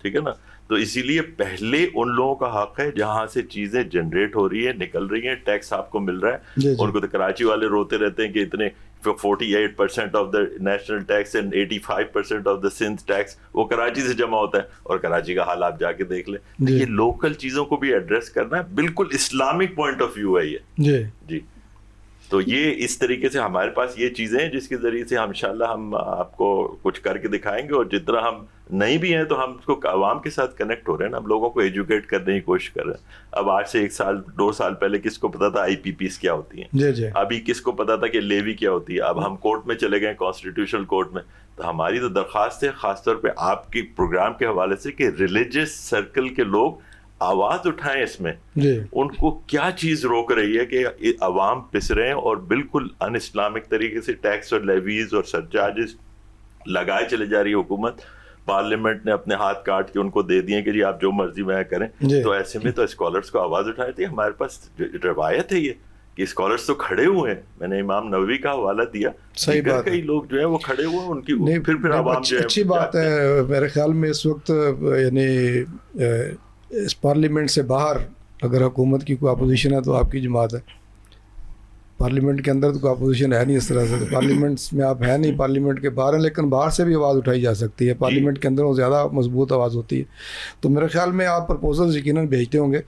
ٹھیک ہے نا. تو اسی لیے پہلے ان لوگوں کا حق ہے جہاں سے چیزیں جنریٹ ہو رہی ہیں, نکل رہی ہیں, ٹیکس آپ کو مل رہا ہے. ان کو تو کراچی والے روتے رہتے ہیں کہ اتنے 48% of the national tax and 85% of the Sindh tax وہ کراچی سے جمع ہوتا ہے, اور کراچی کا حال آپ جا کے دیکھ لیں. یہ لوکل چیزوں کو بھی ایڈریس کرنا ہے, بالکل اسلامک پوائنٹ آف ویو ہے یہ. جی تو یہ اس طریقے سے ہمارے پاس یہ چیزیں ہیں جس کے ذریعے سے انشاءاللہ ہم آپ کو کچھ کر کے دکھائیں گے. اور جتنا ہم نہیں بھی ہیں تو ہم اس کو عوام کے ساتھ کنیکٹ ہو رہے ہیں نا, ہم لوگوں کو ایجوکیٹ کرنے کی کوشش کر رہے ہیں. اب آج سے 1 سال 2 سال پہلے کس کو پتا تھا IPPs کیا ہوتی ہیں, ابھی کس کو پتا تھا کہ لیوی کیا ہوتی ہے. اب ہم کورٹ میں چلے گئے, کانسٹیٹیوشنل کورٹ میں, تو ہماری تو درخواست ہے خاص طور پہ آپ کی پروگرام کے حوالے سے کہ ریلیجس سرکل کے لوگ آواز اٹھائیں اس میں. ان کو کیا چیز روک رہی ہے کہ عوام پس رہے ہیں اور بالکل ان اسلامک طریقے سے ٹیکس اور لیویز اور سرچارجز لگائے چلے جا رہی ہے حکومت. پارلیمنٹ نے اپنے ہاتھ کاٹ کے ان کو دے دیے کہ جی آپ جو مرضی میں کریں. تو ایسے میں تو اسکالرس کو آواز اٹھائی تھی. ہمارے پاس روایت ہے یہ کہ اسکالرس تو کھڑے ہوئے ہیں, میں نے امام نووی کا حوالہ دیا, صحیح بات, کئی لوگ جو ہیں وہ کھڑے ہوئے ہیں, ان کی پھر عوام جو ہے. اچھی بات ہے. میرے خیال میں اس وقت یعنی اس پارلیمنٹ سے باہر اگر حکومت کی کوئی اپوزیشن ہے تو آپ کی جماعت ہے. پارلیمنٹ کے اندر تو کوئی اپوزیشن ہے نہیں اس طرح سے, پارلیمنٹ میں آپ ہے نہیں, پارلیمنٹ کے باہر ہیں, لیکن باہر سے بھی آواز اٹھائی جا سکتی ہے. پارلیمنٹ کے اندر وہ زیادہ مضبوط آواز ہوتی ہے. تو میرے خیال میں آپ پرپوزلز یقیناً بھیجتے ہوں گے,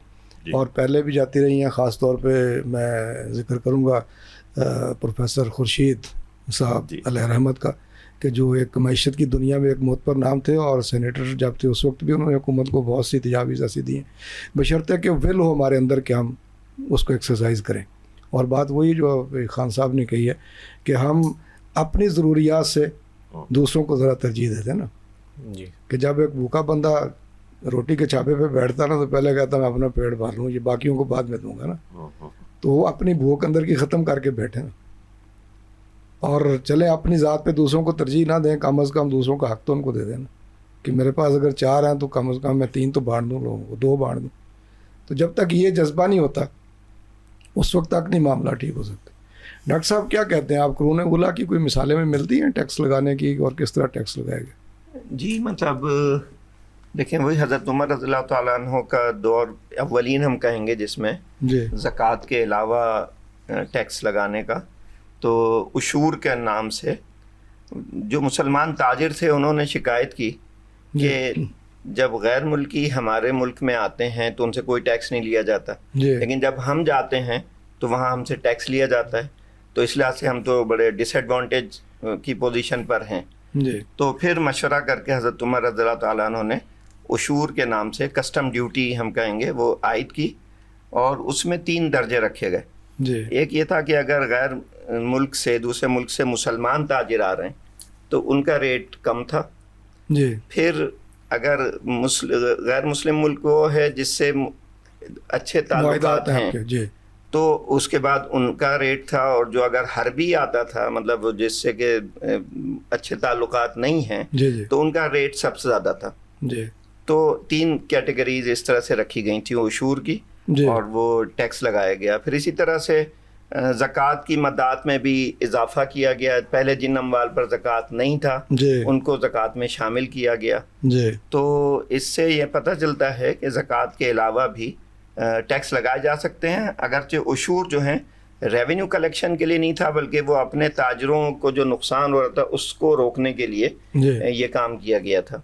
اور پہلے بھی جاتی رہی ہیں. خاص طور پہ میں ذکر کروں گا پروفیسر خورشید صاحب علیہ رحمت کا, کہ جو ایک معیشت کی دنیا میں ایک معتبر نام تھے, اور سینیٹر جب تھے اس وقت بھی انہوں نے حکومت کو بہت سی تجاویز ایسی دی ہیں, بشرطے کہ ول ہو ہمارے اندر کہ ہم اس کو ایکسرسائز کریں. اور بات وہی جو خان صاحب نے کہی ہے کہ ہم اپنی ضروریات سے دوسروں کو ذرا ترجیح دیتے ہیں نا. کہ جب ایک بھوکا بندہ روٹی کے چھاپے پہ بیٹھتا نا تو پہلے کہتا میں اپنا پیٹ بھر لوں, یہ باقیوں کو بعد میں دوں گا نا. تو وہ اپنی بھوک اندر کی ختم کر کے بیٹھے نا, اور چلے اپنی ذات پہ دوسروں کو ترجیح نہ دیں, کم از کم دوسروں کا حق تو ان کو دے دینا کہ میرے پاس اگر 4 ہیں تو کم از کم میں 3 تو بانٹ دوں, لوگوں کو 2 بانٹ دوں. تو جب تک یہ جذبہ نہیں ہوتا اس وقت تک نہیں معاملہ ٹھیک ہو سکتا. ڈاکٹر صاحب کیا کہتے ہیں آپ, قرون اولیٰ کی کوئی مثالیں میں ملتی ہیں ٹیکس لگانے کی, اور کس طرح ٹیکس لگایا گیا؟ جی مطلب دیکھیں وہی حضرت عمر رضی اللہ تعالیٰ عنہ کا دور اولین ہم کہیں گے جس میں زکوٰۃ کے علاوہ ٹیکس لگانے کا. تو عشور کے نام سے جو مسلمان تاجر تھے انہوں نے شکایت کی کہ جب غیر ملکی ہمارے ملک میں آتے ہیں تو ان سے کوئی ٹیکس نہیں لیا جاتا, لیکن جب ہم جاتے ہیں تو وہاں ہم سے ٹیکس لیا جاتا ہے. تو اس لحاظ سے ہم تو بڑے ڈس ایڈوانٹیج کی پوزیشن پر ہیں. تو پھر مشورہ کر کے حضرت عمر رضی اللہ تعالیٰ عنہ نے عشور کے نام سے کسٹم ڈیوٹی ہم کہیں گے وہ عائد کی, اور اس میں 3 درجے رکھے گئے. ایک یہ تھا کہ اگر غیر ملک سے دوسرے ملک سے مسلمان تاجر آ رہے ہیں تو ان کا ریٹ کم تھا. پھر اگر غیر مسلم ملک وہ ہے جس سے اچھے تعلقات ہیں تو اس کے بعد ان کا ریٹ تھا, اور جو اگر حربی آتا تھا مطلب جس سے کہ اچھے تعلقات نہیں ہیں تو ان کا ریٹ سب سے زیادہ تھا. تو 3 کیٹیگریز اس طرح سے رکھی گئی تھیں عشور کی, اور وہ ٹیکس لگایا گیا. پھر اسی طرح سے زکوٰۃ کی مدات میں بھی اضافہ کیا گیا. پہلے جن اموال پر زکوٰۃ نہیں تھا ان کو زکوٰۃ میں شامل کیا گیا. تو اس سے یہ پتہ چلتا ہے کہ زکوٰۃ کے علاوہ بھی ٹیکس لگائے جا سکتے ہیں, اگرچہ عشور جو ہیں ریونیو کلیکشن کے لیے نہیں تھا بلکہ وہ اپنے تاجروں کو جو نقصان ہو رہا تھا اس کو روکنے کے لیے یہ کام کیا گیا تھا.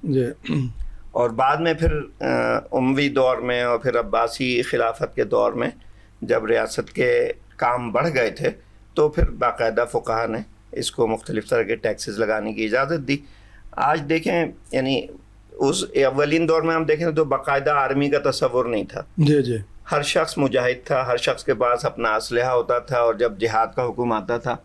اور بعد میں پھر اموی دور میں اور پھر عباسی خلافت کے دور میں جب ریاست کے کام بڑھ گئے تھے تو پھر باقاعدہ فقہا نے اس کو مختلف طرح کے ٹیکسز لگانے کی اجازت دی. آج دیکھیں یعنی اس اولین دور میں ہم دیکھیں تو باقاعدہ آرمی کا تصور نہیں تھا. ہر شخص مجاہد تھا, ہر شخص کے پاس اپنا اسلحہ ہوتا تھا, اور جب جہاد کا حکم آتا تھا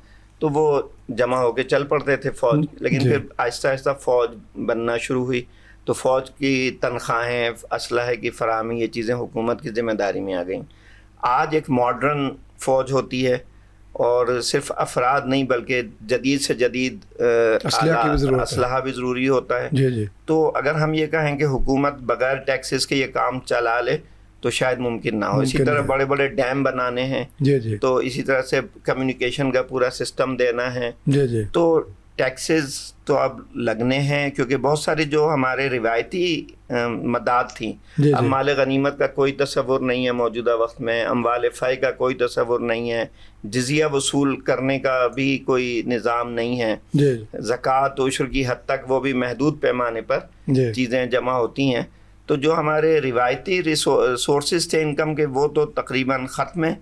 تو وہ جمع ہو کے چل پڑتے تھے فوج. لیکن پھر آہستہ آہستہ فوج بننا شروع ہوئی تو فوج کی تنخواہیں, اسلحے کی فراہمی, یہ چیزیں حکومت کی ذمہ داری میں آ گئیں. آج ایک ماڈرن فوج ہوتی ہے اور صرف افراد نہیں بلکہ جدید سے جدید اسلحہ بھی ضروری ہوتا ہے. جی جی. تو اگر ہم یہ کہیں کہ حکومت بغیر ٹیکسز کے یہ کام چلا لے تو شاید ممکن نہ ہو. اسی طرح بڑے بڑے ڈیم بنانے ہیں. جی جی. تو اسی طرح سے کمیونیکیشن کا پورا سسٹم دینا ہے. جی جی. تو ٹیکسز تو اب لگنے ہیں کیونکہ بہت ساری جو ہمارے روایتی مداد تھیں, اب مال غنیمت کا کوئی تصور نہیں ہے موجودہ وقت میں, اموال فائے کا کوئی تصور نہیں ہے, جزیہ وصول کرنے کا بھی کوئی نظام نہیں ہے, زکوٰۃ و عشر کی حد تک وہ بھی محدود پیمانے پر چیزیں جمع ہوتی ہیں. تو جو ہمارے روایتی سورسز تھے انکم کے وہ تو تقریباً ختم ہیں.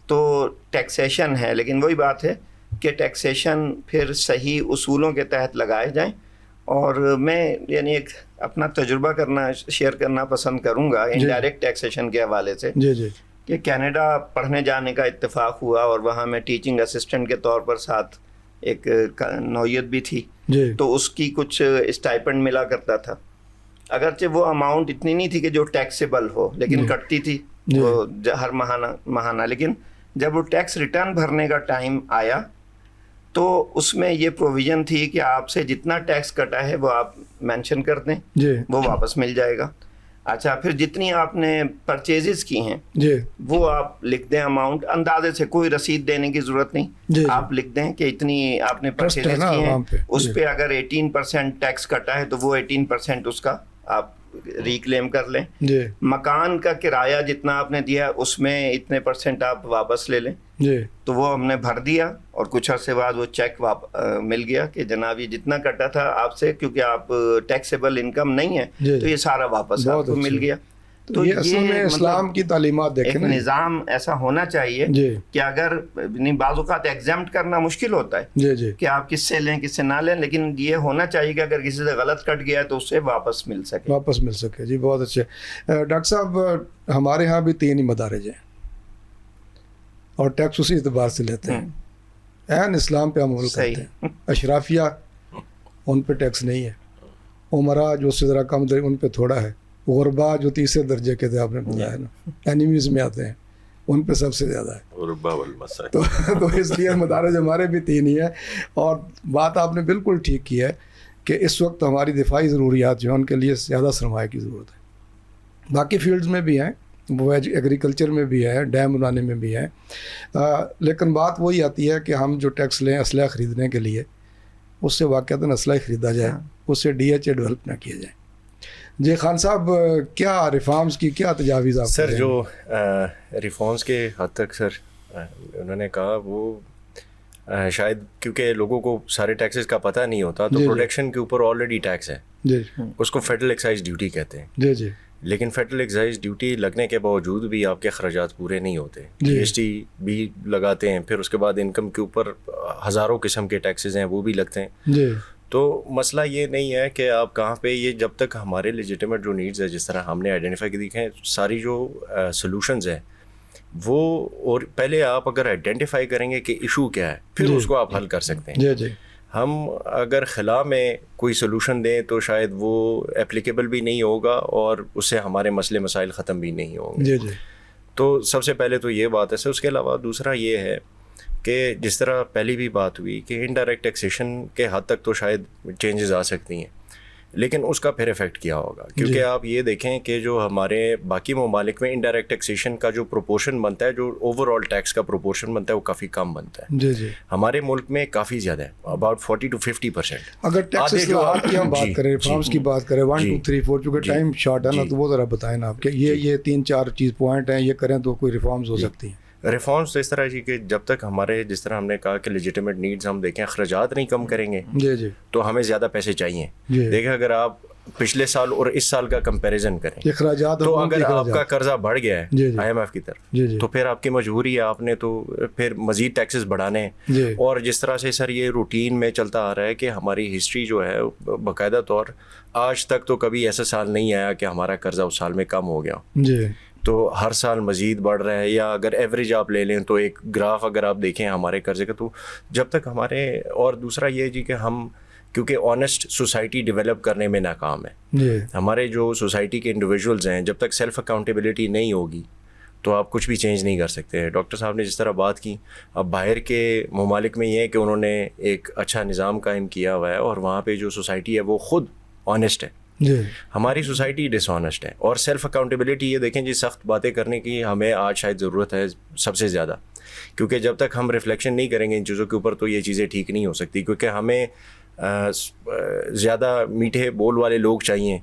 تو ٹیکسیشن ہے, لیکن وہی بات ہے کہ ٹیکسیشن پھر صحیح اصولوں کے تحت لگائے جائیں. اور میں یعنی ایک اپنا تجربہ شیئر کرنا پسند کروں گا انڈائریکٹ ٹیکسیشن کے حوالے سے کہ کینیڈا پڑھنے جانے کا اتفاق ہوا اور وہاں میں ٹیچنگ اسسٹنٹ کے طور پر ساتھ ایک نوعیت بھی تھی. تو اس کی کچھ اسٹائپنڈ ملا کرتا تھا, اگرچہ وہ اماؤنٹ اتنی نہیں تھی کہ جو ٹیکسیبل ہو, لیکن کٹتی تھی وہ ہر ماہانہ. لیکن جب وہ ٹیکس ریٹرن بھرنے کا ٹائم آیا تو اس میں یہ پروویژن تھی کہ آپ سے جتنا ٹیکس کٹا ہے وہ آپ مینشن کر دیں, وہ واپس مل جائے گا. اچھا, پھر جتنی آپ نے پرچیزز کی ہیں وہ آپ لکھ دیں اماؤنٹ, اندازے سے کوئی رسید دینے کی ضرورت نہیں, آپ لکھ دیں کہ اتنی آپ نے پرچیزز کی ہیں, اس پہ اگر 18% ٹیکس کٹا ہے تو وہ 18% اس کا آپ ریکلیم کر لیں. مکان کا کرایہ جتنا آپ نے دیا اس میں اتنے % آپ واپس لے لیں. تو وہ ہم نے بھر دیا اور کچھ عرصے بعد وہ چیک مل گیا کہ جناب یہ جتنا کٹا تھا آپ سے, کیونکہ آپ ٹیکسیبل انکم نہیں ہے تو یہ سارا واپس آپ کو مل گیا. تو یہ اصل میں اسلام کی تعلیمات دیکھیں, نظام ایسا ہونا چاہیے کہ اگر بعض اوقات ایگزامٹ کرنا مشکل ہوتا ہے کہ آپ کس سے لیں کس سے نہ لیں, لیکن یہ ہونا چاہیے کہ اگر کسی سے غلط کٹ گیا تو اس سے واپس مل سکے. جی بہت اچھے. ڈاکٹر صاحب ہمارے ہاں بھی 3 ہی مدارج ہیں اور ٹیکس اسی اعتبار سے لیتے ہیں, عین اسلام پہ عمل کرتے ہیں. اشرافیہ ان پہ ٹیکس نہیں ہے, عمرا جو اس سے ذرا کم ان پہ تھوڑا ہے, غربا جو 3 درجے کے تھے آپ نے بتایا نا, اینیمیز میں آتے ہیں, ان پہ سب سے زیادہ ہے. تو اس لیے مدارج ہمارے بھی 3 ہی ہیں. اور بات آپ نے بالکل ٹھیک کی ہے کہ اس وقت ہماری دفاعی ضروریات جو ہیں ان کے لیے زیادہ سرمایہ کی ضرورت ہے. باقی فیلڈز میں بھی ہیں, وہ ایگریکلچر میں بھی ہے, ڈیم بنانے میں بھی ہے, لیکن بات وہی آتی ہے کہ ہم جو ٹیکس لیں اسلحہ خریدنے کے لیے, اس سے واقعتاً اسلحہ خریدا جائے, اس سے DHA ڈیولپ نہ کیا جائے. جی خان صاحب, کیا ریفارمز کی کیا تجاویز آپ سر؟ جو ریفارمز کے حد تک سر انہوں نے کہا وہ شاید کیونکہ لوگوں کو سارے ٹیکسز کا پتہ نہیں ہوتا, تو پروڈکشن کے اوپر آلریڈی ٹیکس ہے, اس کو فیڈرل ایکسائز ڈیوٹی کہتے ہیں. لیکن فیڈرل ایکسائز ڈیوٹی لگنے کے باوجود بھی آپ کے اخراجات پورے نہیں ہوتے. GST بھی لگاتے ہیں, پھر اس کے بعد انکم کے اوپر ہزاروں قسم کے ٹیکسز ہیں وہ بھی لگتے ہیں. تو مسئلہ یہ نہیں ہے کہ آپ کہاں پہ, یہ جب تک ہمارے لیجیٹیمیٹ جو نیڈز ہے جس طرح ہم نے آئیڈینٹیفائی دیکھیں, ساری جو سولوشنز ہیں وہ, اور پہلے آپ اگر آئیڈینٹیفائی کریں گے کہ ایشو کیا ہے پھر اس کو آپ حل کر سکتے ہیں. ہم اگر خلا میں کوئی سولوشن دیں تو شاید وہ اپلیکیبل بھی نہیں ہوگا اور اس سے ہمارے مسئلے مسائل ختم بھی نہیں ہوں گے. تو سب سے پہلے تو یہ بات ہے سر. اس کے علاوہ دوسرا یہ ہے کہ جس طرح پہلی بھی بات ہوئی کہ انڈائریکٹ ٹیکسیشن کے حد تک تو شاید چینجز آ سکتی ہیں, لیکن اس کا پھر افیکٹ کیا ہوگا, کیونکہ آپ یہ دیکھیں کہ جو ہمارے باقی ممالک میں انڈائریکٹ ٹیکسیشن کا جو پروپورشن بنتا ہے, جو اوور آل ٹیکس کا پروپورشن بنتا ہے وہ کافی کم بنتا ہے. ہمارے ملک میں کافی زیادہ ہے, اباؤٹ 40 to 50%. اگر ٹیکس اصلاحات کی ہم بات کریں, ریفارمز کی بات کریں 1 2 3 4, چونکہ ٹائم شارٹ ہے نا, تو وہ ذرا بتائیں نا آپ کہ یہ 3-4 چیز پوائنٹ ہیں, یہ کریں تو کوئی ریفارمز ہو سکتی ہیں. ریفارمس تو اس طرح کہ جب تک ہمارے, جس طرح ہم نے کہا کہ لیجیٹیمیٹ نیڈز ہم دیکھیں, اخراجات نہیں کم کریں گے تو ہمیں زیادہ پیسے چاہیے. دیکھیں اگر آپ پچھلے سال اور اس سال کا کمپیریزن کریں تو اگر آپ کا قرضہ بڑھ گیا ہے IMF کی طرف, تو پھر آپ کی مجبوری ہے, آپ نے تو پھر مزید ٹیکسز بڑھانے ہیں. اور جس طرح سے سر یہ روٹین میں چلتا آ رہا ہے کہ ہماری ہسٹری جو ہے باقاعدہ طور آج تک تو کبھی ایسا سال نہیں آیا کہ ہمارا قرضہ اس سال میں کم ہو گیا. تو ہر سال مزید بڑھ رہا ہے, یا اگر ایوریج آپ لے لیں تو ایک گراف اگر آپ دیکھیں ہمارے قرضے کا, تو جب تک ہمارے, اور دوسرا یہ کہ ہم کیونکہ آنیسٹ سوسائٹی ڈیولپ کرنے میں ناکام ہے, ہمارے جو سوسائٹی کے انڈیویجولز ہیں جب تک سیلف اکاؤنٹیبلٹی نہیں ہوگی تو آپ کچھ بھی چینج نہیں کر سکتے. ڈاکٹر صاحب نے جس طرح بات کی, اب باہر کے ممالک میں یہ ہے کہ انہوں نے ایک اچھا نظام قائم کیا ہوا ہے اور وہاں پہ جو سوسائٹی ہے وہ خود آنیسٹ ہے. ہماری سوسائٹی ڈس آنیسٹ ہے. اور سیلف اکاؤنٹیبلٹی, یہ دیکھیں جی سخت باتیں کرنے کی ہمیں آج شاید ضرورت ہے سب سے زیادہ, کیونکہ جب تک ہم ریفلیکشن نہیں کریں گے ان چیزوں کے اوپر تو یہ چیزیں ٹھیک نہیں ہو سکتی. کیونکہ ہمیں زیادہ میٹھے بول والے لوگ چاہیے,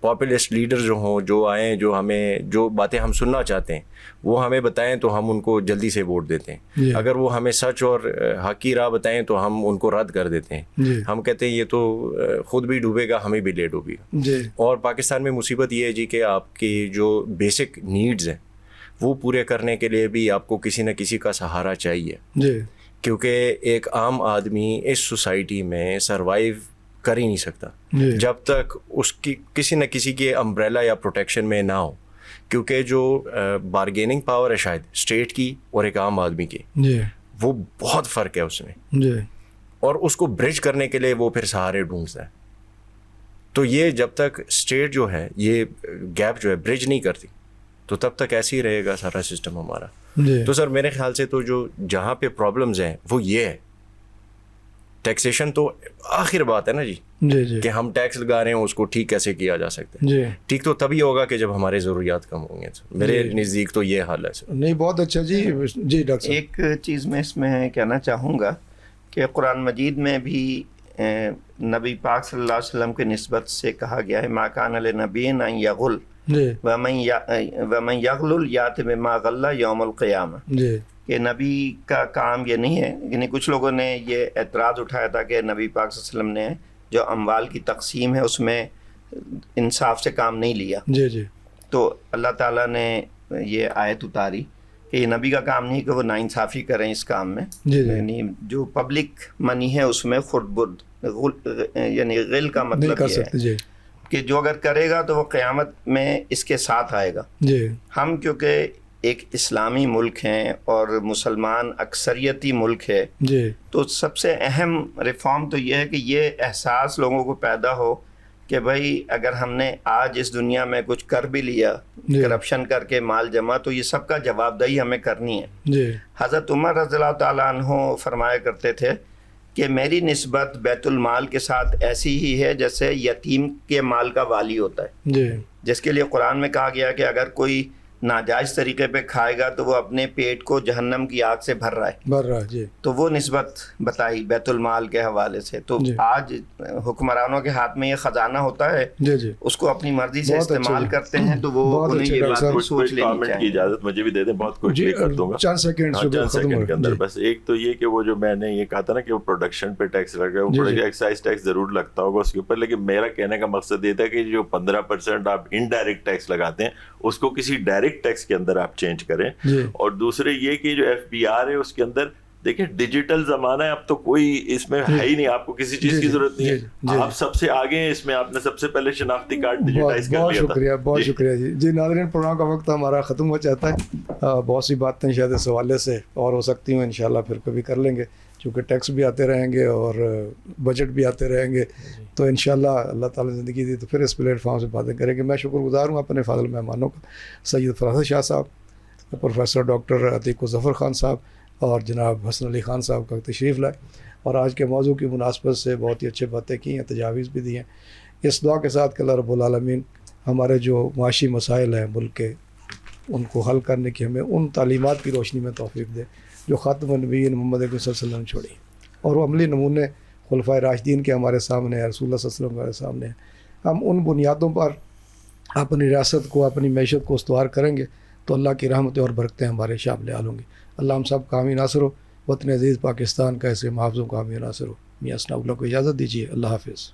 پاپولسٹ لیڈر جو ہوں, جو آئیں, جو ہمیں جو باتیں ہم سننا چاہتے ہیں وہ ہمیں بتائیں تو ہم ان کو جلدی سے ووٹ دیتے ہیں. اگر وہ ہمیں سچ اور حق کی راہ بتائیں تو ہم ان کو رد کر دیتے ہیں. ہم کہتے ہیں یہ تو خود بھی ڈوبے گا, ہمیں بھی لے ڈوبے گا. اور پاکستان میں مصیبت یہ ہے جی کہ آپ کی جو بیسک نیڈز ہیں وہ پورے کرنے کے لیے بھی آپ کو کسی نہ کسی کا سہارا چاہیے. کیونکہ ایک عام آدمی اس سوسائٹی میں سروائیو کر ہی نہیں سکتا جب تک اس کی کسی نہ کسی کے امبریلا یا پروٹیکشن میں نہ ہو. کیونکہ جو بارگیننگ پاور ہے شاید اسٹیٹ کی اور ایک عام آدمی کی, وہ بہت فرق ہے اس میں, اور اس کو برج کرنے کے لیے وہ پھر سہارے ڈھونڈتا ہے. تو یہ جب تک اسٹیٹ جو ہے یہ گیپ جو ہے برج نہیں کرتی تو تب تک ایسے ہی رہے گا سارا سسٹم ہمارا. تو سر میرے خیال سے تو جو جہاں پہ پرابلمز ہیں وہ یہ ہے, ٹیکسیشن تو آخر بات ہے نا جی, کہ ہم ٹیکس لگا رہے ہیں اس کو ٹھیک کیسے کیا جا سکتا ہے. ٹھیک تو تبھی ہوگا کہ جب ہمارے ضروریات کم ہوں گے. میرے نزدیک تو یہ حال ہے سر. نہیں بہت اچھا جی. جی ڈاکٹر ایک چیز میں اس میں کہنا چاہوں گا کہ قرآن مجید میں بھی نبی پاک صلی اللہ علیہ وسلم کی نسبت سے کہا گیا ہے ما کان لنبی ان یغل ومن یغلل یأت بما غل یوم القیامہ, کہ نبی کا کام یہ نہیں ہے. یعنی کچھ لوگوں نے یہ اعتراض اٹھایا تھا کہ نبی پاک صلی اللہ علیہ وسلم نے جو اموال کی تقسیم ہے اس میں انصاف سے کام نہیں لیا. تو اللہ تعالیٰ نے یہ آیت اتاری کہ یہ نبی کا کام نہیں کہ وہ ناانصافی کریں اس کام میں. یعنی جو پبلک منی ہے اس میں یعنی غل کا مطلب یہ ہے کہ جو اگر کرے گا تو وہ قیامت میں اس کے ساتھ آئے گا. ہم کیونکہ ایک اسلامی ملک ہیں اور مسلمان اکثریتی ملک ہے, تو سب سے اہم ریفارم تو یہ ہے کہ یہ احساس لوگوں کو پیدا ہو کہ بھائی اگر ہم نے آج اس دنیا میں کچھ کر بھی لیا, کرپشن کر کے مال جمع, تو یہ سب کا جواب دہی ہمیں کرنی ہے. حضرت عمر رضی اللہ تعالیٰ عنہ فرمایا کرتے تھے کہ میری نسبت بیت المال کے ساتھ ایسی ہی ہے جیسے یتیم کے مال کا والی ہوتا ہے, جس کے لیے قرآن میں کہا گیا کہ اگر کوئی ناجائز طریقے پہ کھائے گا تو وہ اپنے پیٹ کو جہنم کی آگ سے بھر رہا ہے. تو وہ نسبت بتائی بیت المال کے حوالے سے. تو آج حکمرانوں کے ہاتھ میں یہ خزانہ ہوتا ہے, اس کو اپنی مرضی سے استعمال کرتے ہیں, تو وہ انہیں یہ بات سوچ لینی چاہیے. اجازت مجھے بھی دے دیں, بہت کچھ کر دوں گا چند سیکنڈ کے اندر. بس ایک تو یہ کہ وہ جو میں نے یہ کہا تھا نا کہ وہ پروڈکشن پہ ٹیکس لگا, وہ ایکسائز ٹیکس ضرور لگتا ہوگا اس کے اوپر, لیکن میرا کہنے کا مقصد یہ تھا کہ جو 15% آپ انڈائریکٹ ٹیکس لگاتے ہیں اس کو کسی ڈائریکٹ ٹیکس کے اندر آپ چینج کریں. اور دوسرے یہ کہ جو FBR ہے اس کے اندر دیکھیں ڈیجیٹل زمانہ ہے, اب تو کوئی اس میں ہے ہی نہیں, آپ کو کسی چیز کی ضرورت نہیں ہے, آپ سب سے آگے ہیں اس میں, آپ نے سب سے پہلے شناختی کارڈ ڈیجیٹائز کر لیا تھا. بہت شکریہ جی. ناظرین پروگرام کا وقت ہمارا ختم ہو جاتا ہے. بہت سی باتیں شاید اس حوالے سے اور ہو سکتی ہوں, انشاءاللہ پھر کبھی کر لیں گے, چونکہ ٹیکس بھی آتے رہیں گے اور بجٹ بھی آتے رہیں گے, تو انشاءاللہ اللہ تعالیٰ نے زندگی دی تو پھر اس پلیٹ فارم سے باتیں کریں گے. میں شکر گزار ہوں اپنے فاضل مہمانوں کا, سید فراست شاہ صاحب, پروفیسر ڈاکٹر عتیق ظفر خان صاحب اور جناب حسن علی خان صاحب کا تشریف لائے, اور آج کے موضوع کی مناسبت سے بہت ہی اچھی باتیں کی ہیں, تجاویز بھی دی ہیں. اس دعا کے ساتھ کہ اللہ رب العالمین ہمارے جو معاشی مسائل ہیں ملک کے, ان کو حل کرنے کی ہمیں ان تعلیمات کی روشنی میں توفیق دے جو خاتم النبیین محمد صلی اللہ علیہ وسلم نے چھوڑی, اور وہ عملی نمونے خلفائے راشدین کے ہمارے سامنے ہیں, رسول اللہ صلی اللہ علیہ وسلم ہمارے سامنے ہیں. ہم ان بنیادوں پر اپنی ریاست کو, اپنی معیشت کو استوار کریں گے تو اللہ کی رحمتیں اور برکتیں ہمارے شامل حال ہوں گی. اللہ ہم سب کا حامی ناصر ہو. وطن عزیز پاکستان کا ایسے محافظوں کا حامی ناصر ہو. میاں اسنا اللہ کو اجازت دیجیے. اللہ حافظ.